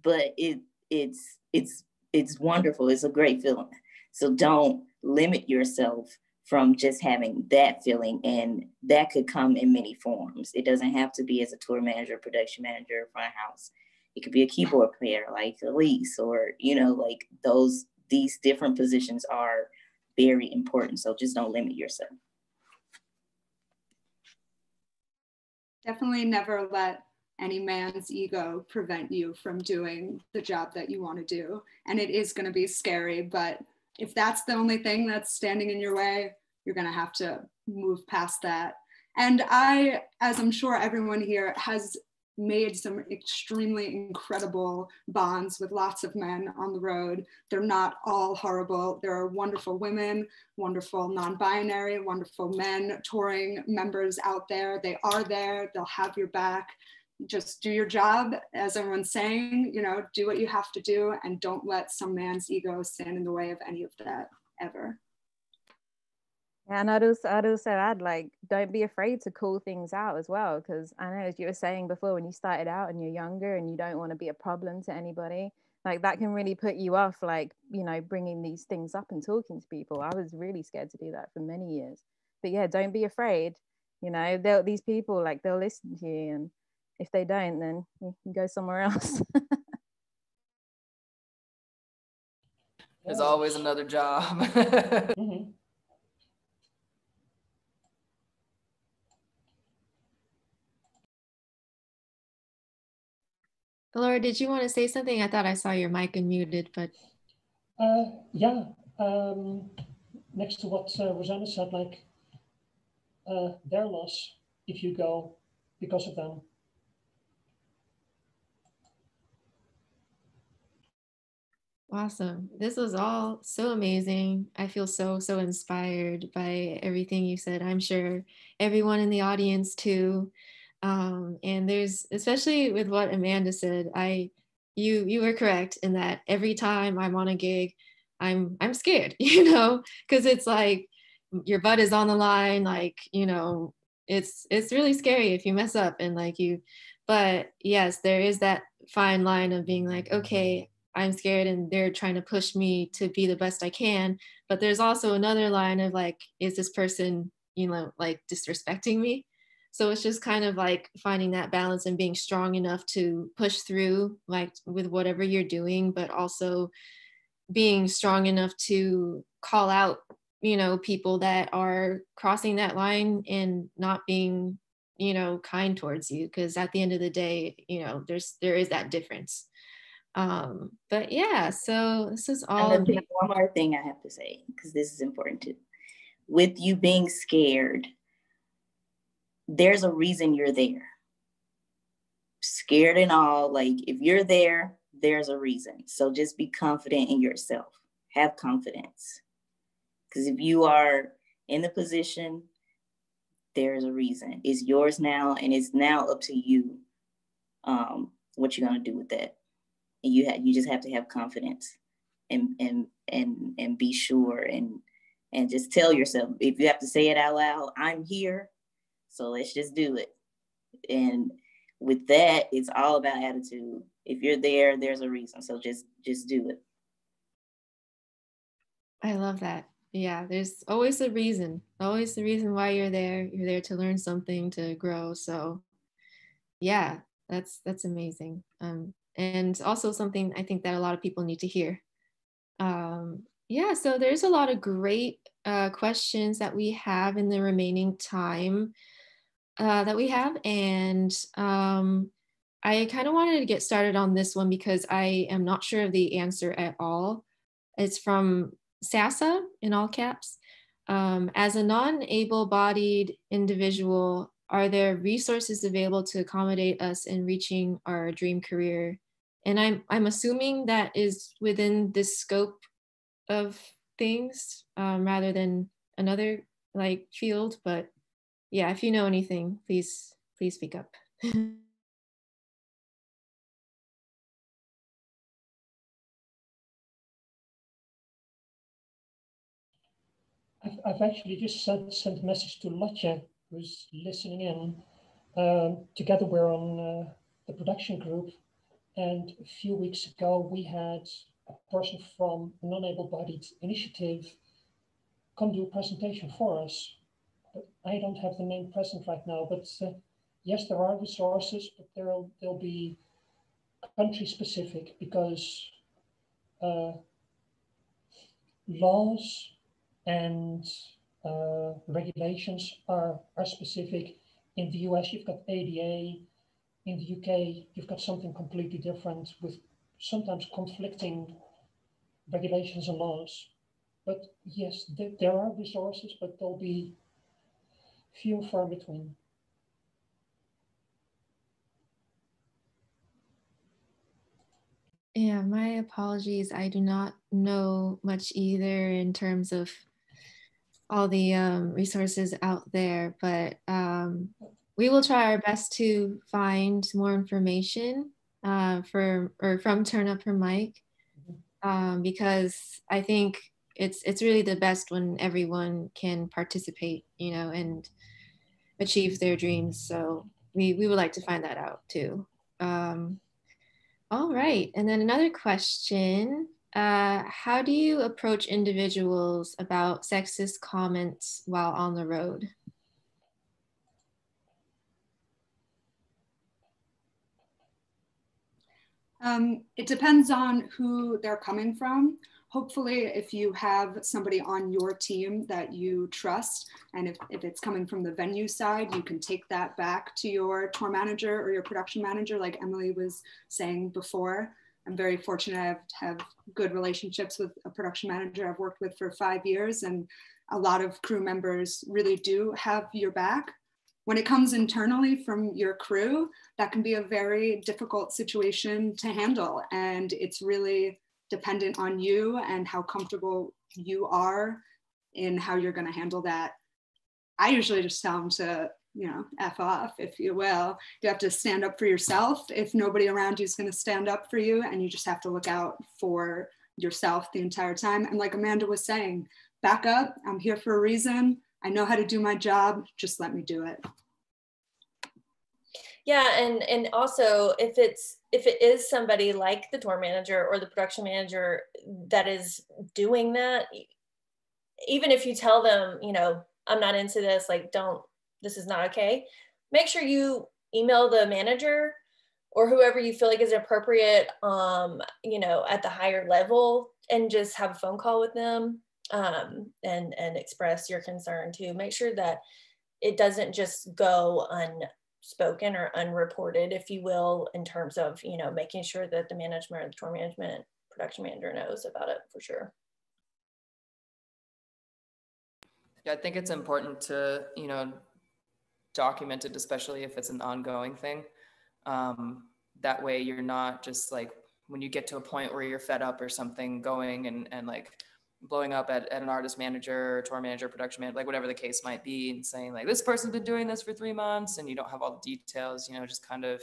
[SPEAKER 7] but it's wonderful. It's a great feeling. So don't limit yourself from just having that feeling, and that could come in many forms. It doesn't have to be as a tour manager, production manager, front house. It could be a keyboard player like Elise, or like these different positions are very important. So just don't limit yourself.
[SPEAKER 3] Definitely never let any man's ego prevent you from doing the job that you want to do. And it is going to be scary, but if that's the only thing that's standing in your way, you're going to have to move past that. And I, as I'm sure everyone here has made some extremely incredible bonds with lots of men on the road. They're not all horrible. There are wonderful women, wonderful non-binary, wonderful men, touring members out there. They are there, they'll have your back. Just do your job, as everyone's saying, do what you have to do, and don't let some man's ego stand in the way of any of that ever.
[SPEAKER 2] Yeah, and I'd also add, like, don't be afraid to call things out as well, because I know, as you were saying before, when you started out and you're younger and you don't want to be a problem to anybody, like that can really put you off, like, bringing these things up and talking to people. I was really scared to do that for many years. But yeah, don't be afraid. These people, like, they'll listen to you, and if they don't, then you can go somewhere else.
[SPEAKER 4] There's always another job.
[SPEAKER 6] Mm-hmm.
[SPEAKER 1] Laura, did you want to say something? I thought I saw your mic unmuted, but.
[SPEAKER 6] Yeah, next to what Rosanna said, like, their loss if you go because of them.
[SPEAKER 1] Awesome. This was all so amazing. I feel so inspired by everything you said. I'm sure everyone in the audience too. And there's, especially with what Amanda said, you were correct in that every time I'm on a gig, I'm scared, because it's like your butt is on the line, like, it's really scary if you mess up and but yes, there is that fine line of being like, okay, I'm scared and they're trying to push me to be the best I can. But there's also another line of like, is this person, like disrespecting me? So it's just kind of like finding that balance and being strong enough to push through, like with whatever you're doing, but also being strong enough to call out, people that are crossing that line and not being, kind towards you. Because at the end of the day, there is that difference. But yeah, so this is all.
[SPEAKER 7] And then one more thing I have to say, because this is important too. With you being scared, there's a reason you're there. Scared and all, like if you're there, there's a reason. So just be confident in yourself. Have confidence. Because if you are in the position, there's a reason. It's yours now, and it's now up to you what you're going to do with that. And you just have to have confidence and be sure and just tell yourself, if you have to say it out loud, I'm here, so let's just do it. And with that, it's all about attitude. If you're there, there's a reason. So just do it.
[SPEAKER 1] I love that. Yeah, there's always a reason why you're there. You're there to learn something, to grow. So yeah, that's amazing. And also something I think that a lot of people need to hear. Yeah, so there's a lot of great questions that we have in the remaining time that we have. And I kind of wanted to get started on this one because I am not sure of the answer at all. It's from Sasa in all caps. As a non-able-bodied individual, are there resources available to accommodate us in reaching our dream career? And I'm assuming that is within the scope of things rather than another like field. But yeah, if you know anything, please speak up.
[SPEAKER 6] I've actually just sent a message to Lotje, who's listening in. Together we're on the production group, and a few weeks ago we had a person from a non-able-bodied initiative come do a presentation for us. But I don't have the name present right now, but yes, there are resources, but they'll be country specific, because laws and regulations are specific. In the US, you've got ADA. In the UK, you've got something completely different with sometimes conflicting regulations and laws. But yes, there are resources, but they'll be few and far between.
[SPEAKER 1] Yeah, my apologies. I do not know much either in terms of all the resources out there, but we will try our best to find more information from Turn Up Her Mic, because I think it's really the best when everyone can participate, and achieve their dreams. So we would like to find that out too. All right, and then another question. How do you approach individuals about sexist comments while on the road?
[SPEAKER 3] It depends on who they're coming from. Hopefully, if you have somebody on your team that you trust, and if it's coming from the venue side, you can take that back to your tour manager or your production manager, like Emily was saying before. I'm very fortunate to have good relationships with a production manager I've worked with for 5 years, and a lot of crew members really do have your back. When it comes internally from your crew, that can be a very difficult situation to handle, and it's really dependent on you and how comfortable you are in how you're going to handle that. I usually just tell them to, F off, if you will. You have to stand up for yourself if nobody around you is going to stand up for you, and you just have to look out for yourself the entire time. And like Amanda was saying, back up. I'm here for a reason. I know how to do my job. Just let me do it.
[SPEAKER 5] Yeah, and also if it is somebody like the tour manager or the production manager that is doing that, even if you tell them, I'm not into this, this is not okay, make sure you email the manager or whoever you feel like is appropriate, at the higher level, and just have a phone call with them, and express your concern too. Make sure that it doesn't just go unspoken or unreported, if you will, in terms of, making sure that the management or the tour management production manager knows about it for sure.
[SPEAKER 4] Yeah, I think it's important to, document it, especially if it's an ongoing thing. That way you're not just like, when you get to a point where you're fed up or something, going and like blowing up at an artist manager, or tour manager, production manager, like whatever the case might be, and saying like, this person's been doing this for 3 months, and you don't have all the details, just kind of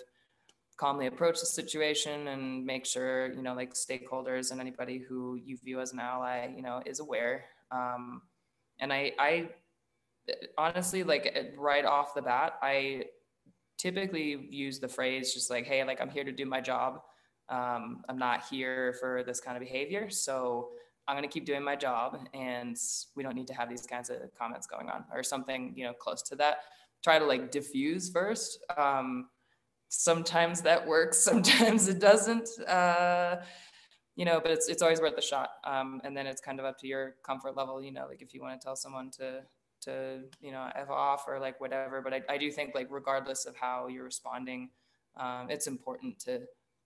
[SPEAKER 4] calmly approach the situation and make sure, like stakeholders and anybody who you view as an ally, is aware. And I honestly, like right off the bat, I typically use the phrase just like, hey, like I'm here to do my job. I'm not here for this kind of behavior. So I'm going to keep doing my job, and we don't need to have these kinds of comments going on, or something, close to that. Try to like diffuse first. Sometimes that works, sometimes it doesn't, but it's always worth a shot. And then it's kind of up to your comfort level, like if you want to tell someone to F off or like whatever. But I do think, like, regardless of how you're responding, it's important to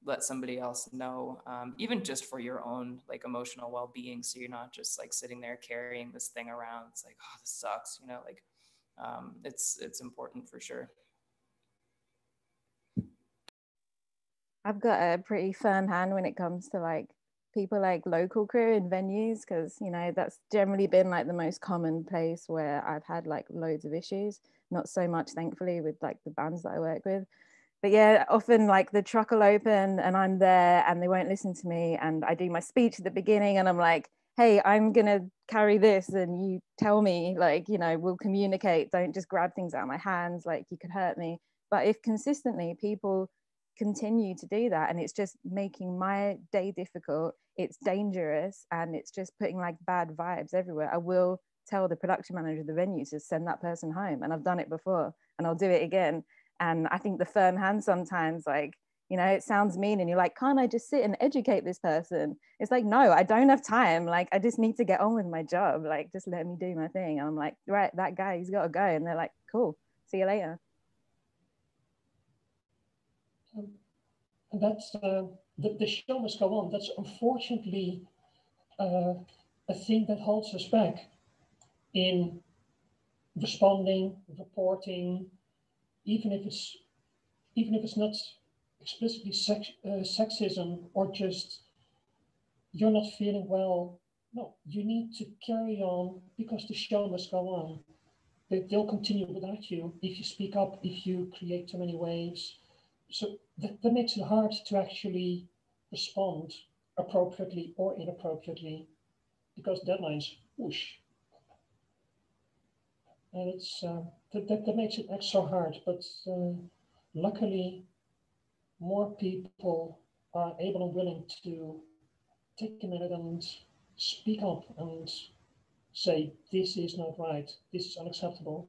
[SPEAKER 4] let somebody else know, even just for your own like emotional well-being, so you're not just like sitting there carrying this thing around. It's like, oh, this sucks, it's important for sure.
[SPEAKER 2] I've got a pretty firm hand when it comes to like people like local crew in venues, because that's generally been like the most common place where I've had like loads of issues. Not so much, thankfully, with like the bands that I work with. But yeah, often like the truck will open and I'm there and they won't listen to me, and I do my speech at the beginning and I'm like, hey, I'm gonna carry this and you tell me, like, you know, we'll communicate, don't just grab things out of my hands, like you could hurt me. But if consistently people continue to do that and it's just making my day difficult, it's dangerous, and it's just putting like bad vibes everywhere, I will tell the production manager of the venue to send that person home. And I've done it before and I'll do it again. And I think the firm hand sometimes, like, you know, it sounds mean and you're like, can't I just sit and educate this person? It's like, no, I don't have time. Like, I just need to get on with my job. Like, just let me do my thing. And I'm like, right, that guy, he's got to go. And they're like, cool, see you later.
[SPEAKER 6] And that's the show must go on. That's unfortunately a thing that holds us back in responding, reporting, even if it's not explicitly sexism or just you're not feeling well. No, you need to carry on because the show must go on. They'll continue without you if you speak up, if you create too many waves. So that makes it hard to actually respond appropriately or inappropriately because deadlines whoosh. And it's that makes it extra hard. But luckily, more people are able and willing to take a minute and speak up and say, this is not right, this is unacceptable,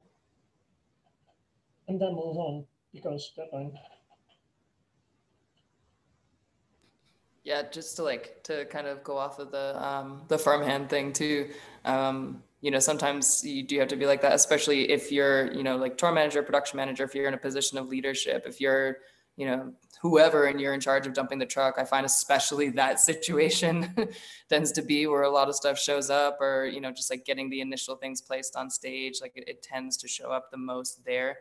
[SPEAKER 6] and then move on because deadline.
[SPEAKER 4] Yeah, just to kind of go off of the firm hand thing too. You know, sometimes you do have to be like that, especially if you're, you know, like tour manager, production manager, if you're in a position of leadership, if you're, you know, whoever and you're in charge of dumping the truck. I find especially that situation tends to be where a lot of stuff shows up, or, you know, just like getting the initial things placed on stage, like it tends to show up the most there.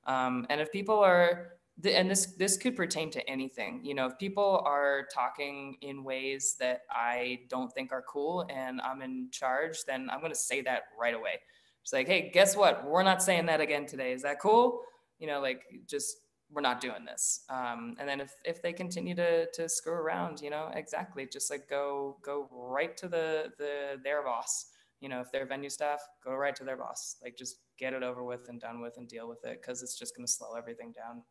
[SPEAKER 4] And if people are, and this could pertain to anything, you know, if people are talking in ways that I don't think are cool and I'm in charge, then I'm going to say that right away. It's like, hey, guess what? We're not saying that again today. Is that cool? You know, like, just, we're not doing this. And then if they continue to screw around, you know, exactly, just like go right to their boss. You know, if they're venue staff, go right to their boss. Like, just get it over with and done with and deal with it, because it's just going to slow everything down.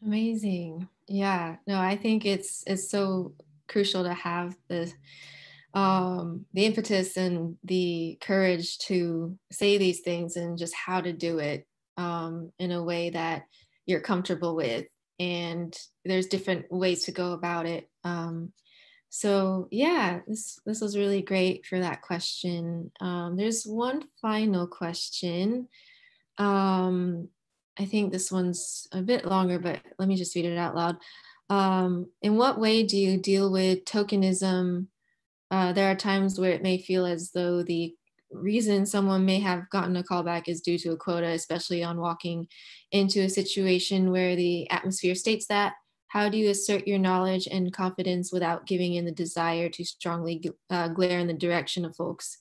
[SPEAKER 1] Amazing. Yeah, no, I think it's so crucial to have the impetus and the courage to say these things and just how to do it in a way that you're comfortable with. And there's different ways to go about it. So yeah, this was really great for that question. There's one final question. I think this one's a bit longer, but let me just read it out loud. In what way do you deal with tokenism? There are times where it may feel as though the reason someone may have gotten a callback is due to a quota, especially on walking into a situation where the atmosphere states that. How do you assert your knowledge and confidence without giving in the desire to strongly glare in the direction of folks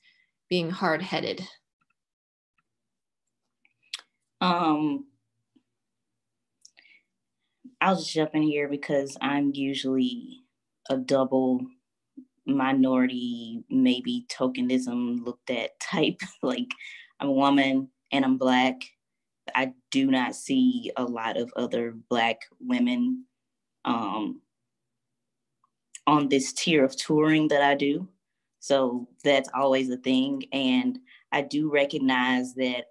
[SPEAKER 1] being hard-headed?
[SPEAKER 7] I'll just jump in here because I'm usually a double minority, maybe tokenism looked at type. Like, I'm a woman and I'm Black. I do not see a lot of other Black women on this tier of touring that I do. So that's always a thing. And I do recognize that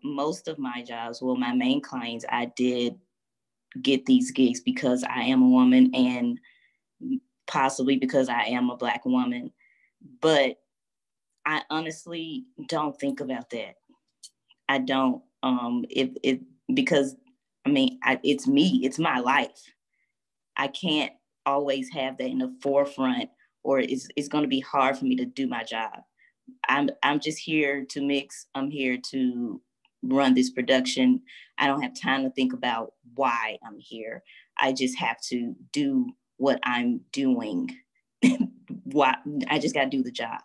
[SPEAKER 7] most of my jobs, well, my main clients, I did get these gigs because I am a woman and possibly because I am a Black woman. But I honestly don't think about that. I don't, because I mean, it's me, it's my life. I can't always have that in the forefront, or it's going to be hard for me to do my job. I'm just here to mix. I'm here to run this production. I don't have time to think about why I'm here. I just have to do what I'm doing. I just got to do the job.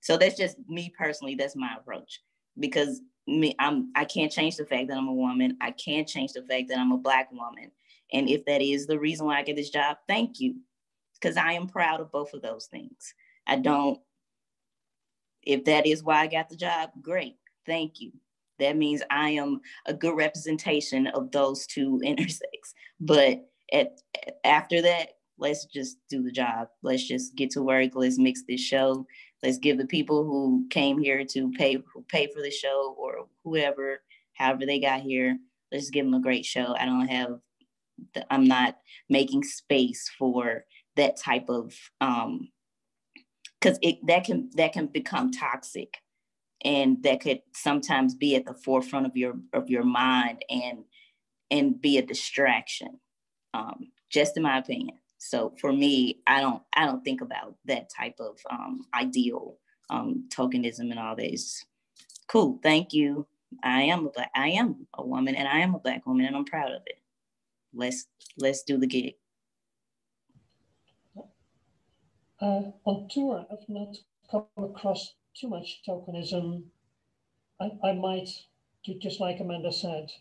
[SPEAKER 7] So that's just me personally. That's my approach, because I can't change the fact that I'm a woman. I can't change the fact that I'm a Black woman. And if that is the reason why I get this job, thank you. Because I am proud of both of those things. If that is why I got the job, great, thank you. That means I am a good representation of those two intersex. But after that, let's just do the job. Let's just get to work. Let's mix this show. Let's give the people who came here to pay for the show, or whoever, however they got here, let's give them a great show. I'm not making space for that type of, because that can become toxic, and that could sometimes be at the forefront of your mind and be a distraction, just in my opinion. So for me, I don't think about that type of ideal tokenism and all this. Cool, thank you. I am a woman, and I am a Black woman, and I'm proud of it. Let's do the gig.
[SPEAKER 6] On tour, I've not come across too much tokenism. I might, just like Amanda said,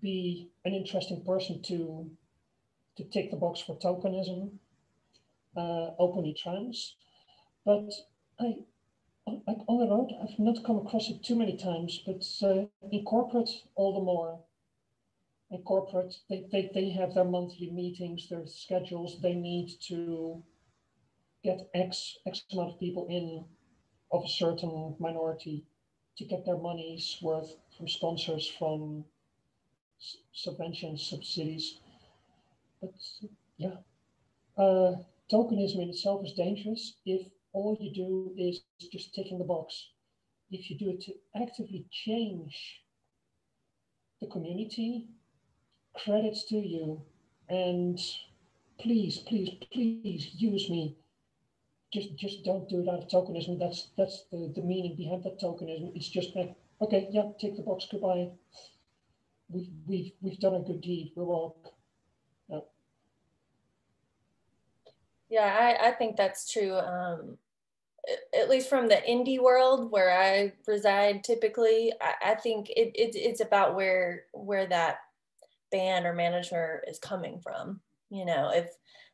[SPEAKER 6] be an interesting person to tick the box for tokenism, openly trans. But on the road, I've not come across it too many times, but in corporate, all the more. In corporate, they have their monthly meetings, their schedules. They need to get X amount of people in of a certain minority to get their money's worth from sponsors, from subventions, subsidies. But yeah, tokenism in itself is dangerous if all you do is just ticking the box. If you do it to actively change the community, credits to you, and please use me. Just don't do it out of tokenism. That's the meaning behind that tokenism. It's just like, okay, yeah, tick the box, goodbye. We've done a good deed. We're woke.
[SPEAKER 5] Yeah, I think that's true. At least from the indie world where I reside typically, I think it's about where that band or manager is coming from. You know, if,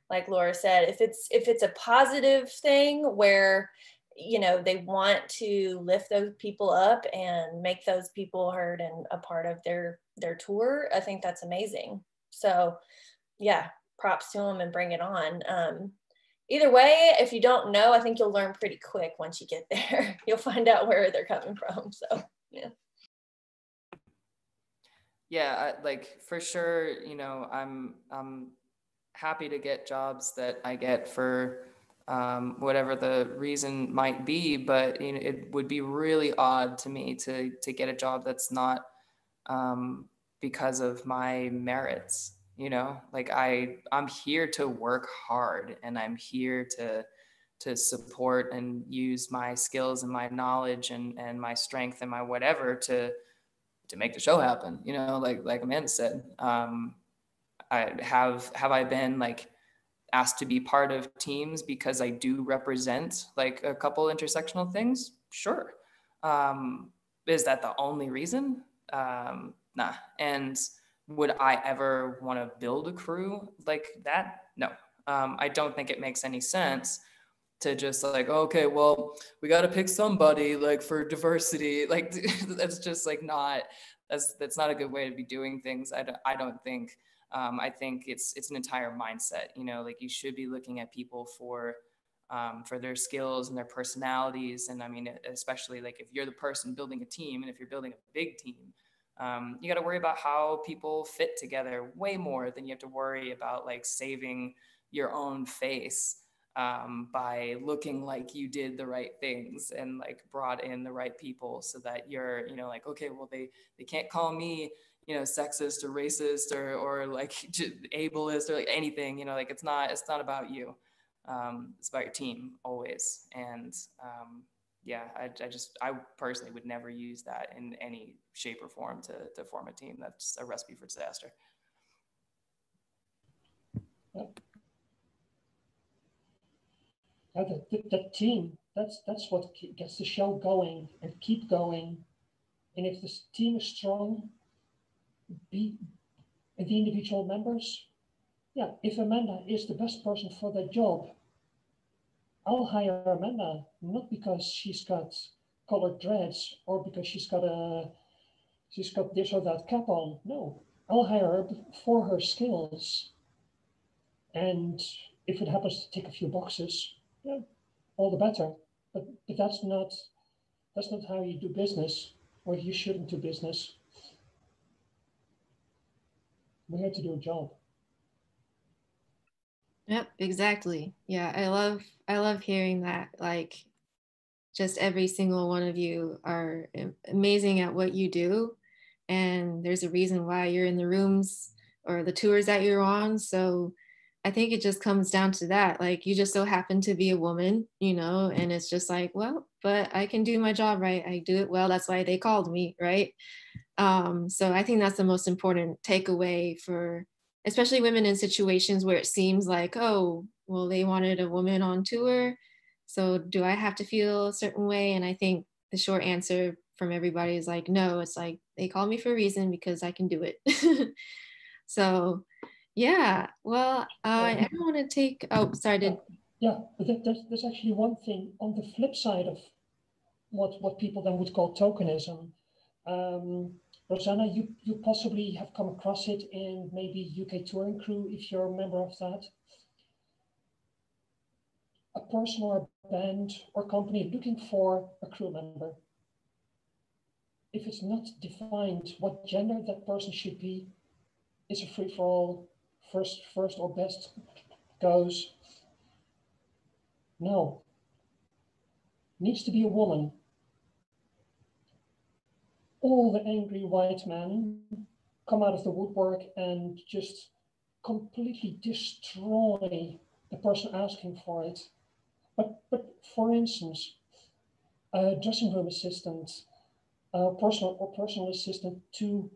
[SPEAKER 5] like Laura said, if it's a positive thing where, you know, they want to lift those people up and make those people heard and a part of their tour, I think that's amazing. So yeah, props to them and bring it on. Either way, if you don't know, I think you'll learn pretty quick once you get there. You'll find out where they're coming from. So yeah.
[SPEAKER 4] Yeah, like for sure, you know, I'm happy to get jobs that I get for whatever the reason might be, but you know, it would be really odd to me to get a job that's not because of my merits. You know, like I'm here to work hard, and I'm here to support and use my skills and my knowledge and my strength and my whatever to make the show happen. You know, like Amanda said, I been like asked to be part of teams because I do represent like a couple intersectional things? Sure. Is that the only reason? Nah. And would I ever want to build a crew like that? No. I don't think it makes any sense to just like, okay, well, we got to pick somebody like for diversity. Like that's just like that's not a good way to be doing things. I don't think. I think it's an entire mindset. You know, like you should be looking at people for their skills and their personalities. And I mean, especially like if you're the person building a team, and if you're building a big team, you got to worry about how people fit together way more than you have to worry about like saving your own face by looking like you did the right things and like brought in the right people so that you're, you know, like, okay, well, they can't call me, you know, sexist or racist or like ableist or like anything, you know, like it's not about you. It's about your team always. And yeah, I personally would never use that in any shape or form to form a team. That's a recipe for disaster.
[SPEAKER 6] Yep. Yeah, the team, that's what gets the show going and keep going. And if the team is strong, the individual members, yeah, if Amanda is the best person for that job, I'll hire Amanda, not because she's got colored dreads or because she's got this or that cap on. No, I'll hire her for her skills. And if it happens to tick a few boxes, yeah, all the better. But that's not how you do business, or you shouldn't do business. We're here to do a job.
[SPEAKER 1] Yep, exactly. Yeah, I love hearing that. Like, just every single one of you are amazing at what you do, and there's a reason why you're in the rooms or the tours that you're on. So I think it just comes down to that. Like, you just so happen to be a woman, you know, and it's just like, well, but I can do my job right. I do it well. That's why they called me, right? So I think that's the most important takeaway for especially women in situations where it seems like, oh, well, they wanted a woman on tour. So do I have to feel a certain way? And I think the short answer from everybody is like, no, it's like they called me for a reason because I can do it. So yeah, well, I don't want to take, oh, sorry.
[SPEAKER 6] Yeah, but there's actually one thing on the flip side of what people then would call tokenism. Rosanna, you possibly have come across it in maybe UK touring crew, if you're a member of that. A person or a band or company looking for a crew member. If it's not defined what gender that person should be, it's a free-for-all, first or best goes. No. Needs to be a woman. All the angry white men come out of the woodwork and just completely destroy the person asking for it. But for instance, a dressing room assistant, a personal assistant to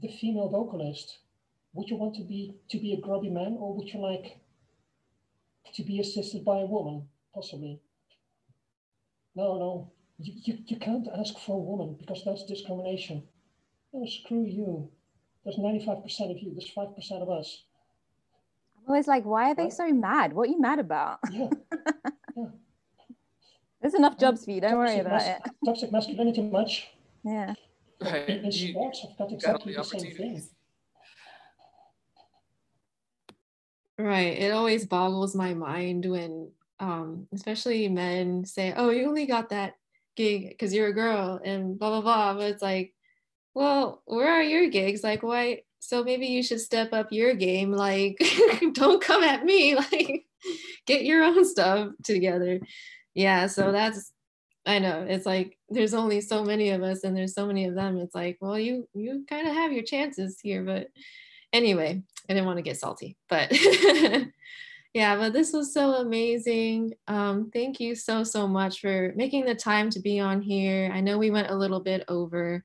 [SPEAKER 6] the female vocalist. Would you want to be a grubby man, or would you like to be assisted by a woman, possibly? No, you can't ask for a woman because that's discrimination. No, screw you. There's 95% of you, there's 5% of us.
[SPEAKER 2] I'm always like, why are they so mad? What are you mad about?
[SPEAKER 6] Yeah. Yeah.
[SPEAKER 2] There's enough jobs for you, don't worry about it.
[SPEAKER 6] Toxic masculinity much.
[SPEAKER 2] Yeah.
[SPEAKER 4] Right.
[SPEAKER 6] In sports, I've got exactly the same thing.
[SPEAKER 1] Right. It always boggles my mind when especially men say, oh, you only got that gig because you're a girl and blah, blah, blah. But it's like, well, where are your gigs? Like, why? So maybe you should step up your game. Like, don't come at me. Like, get your own stuff together. Yeah. So that's, I know it's like, there's only so many of us and there's so many of them. It's like, well, you kind of have your chances here. But anyway, I didn't want to get salty, but yeah, but this was so amazing. Thank you so much for making the time to be on here. I know we went a little bit over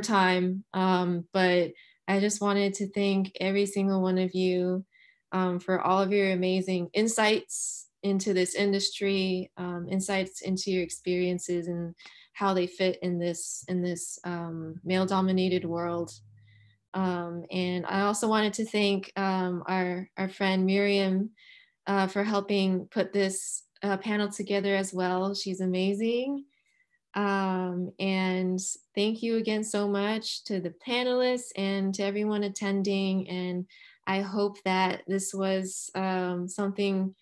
[SPEAKER 1] time, but I just wanted to thank every single one of you for all of your amazing insights into this industry, insights into your experiences and how they fit in this male-dominated world. And I also wanted to thank our friend Miriam for helping put this panel together as well. She's amazing. And thank you again so much to the panelists and to everyone attending. And I hope that this was something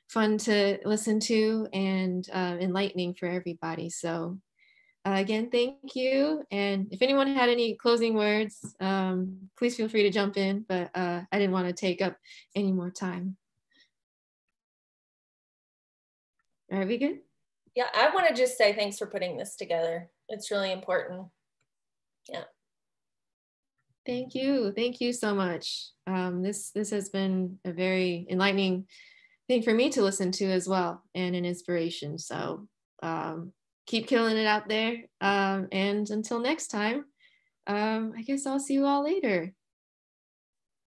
[SPEAKER 1] fun to listen to and enlightening for everybody. So again, thank you. And if anyone had any closing words, please feel free to jump in, but I didn't want to take up any more time. Are we good?
[SPEAKER 5] Yeah, I want to just say thanks for putting this together. It's really important. Yeah.
[SPEAKER 1] Thank you. Thank you so much. This has been a very enlightening thing for me to listen to as well, and an inspiration. So keep killing it out there. And until next time, I guess I'll see you all later.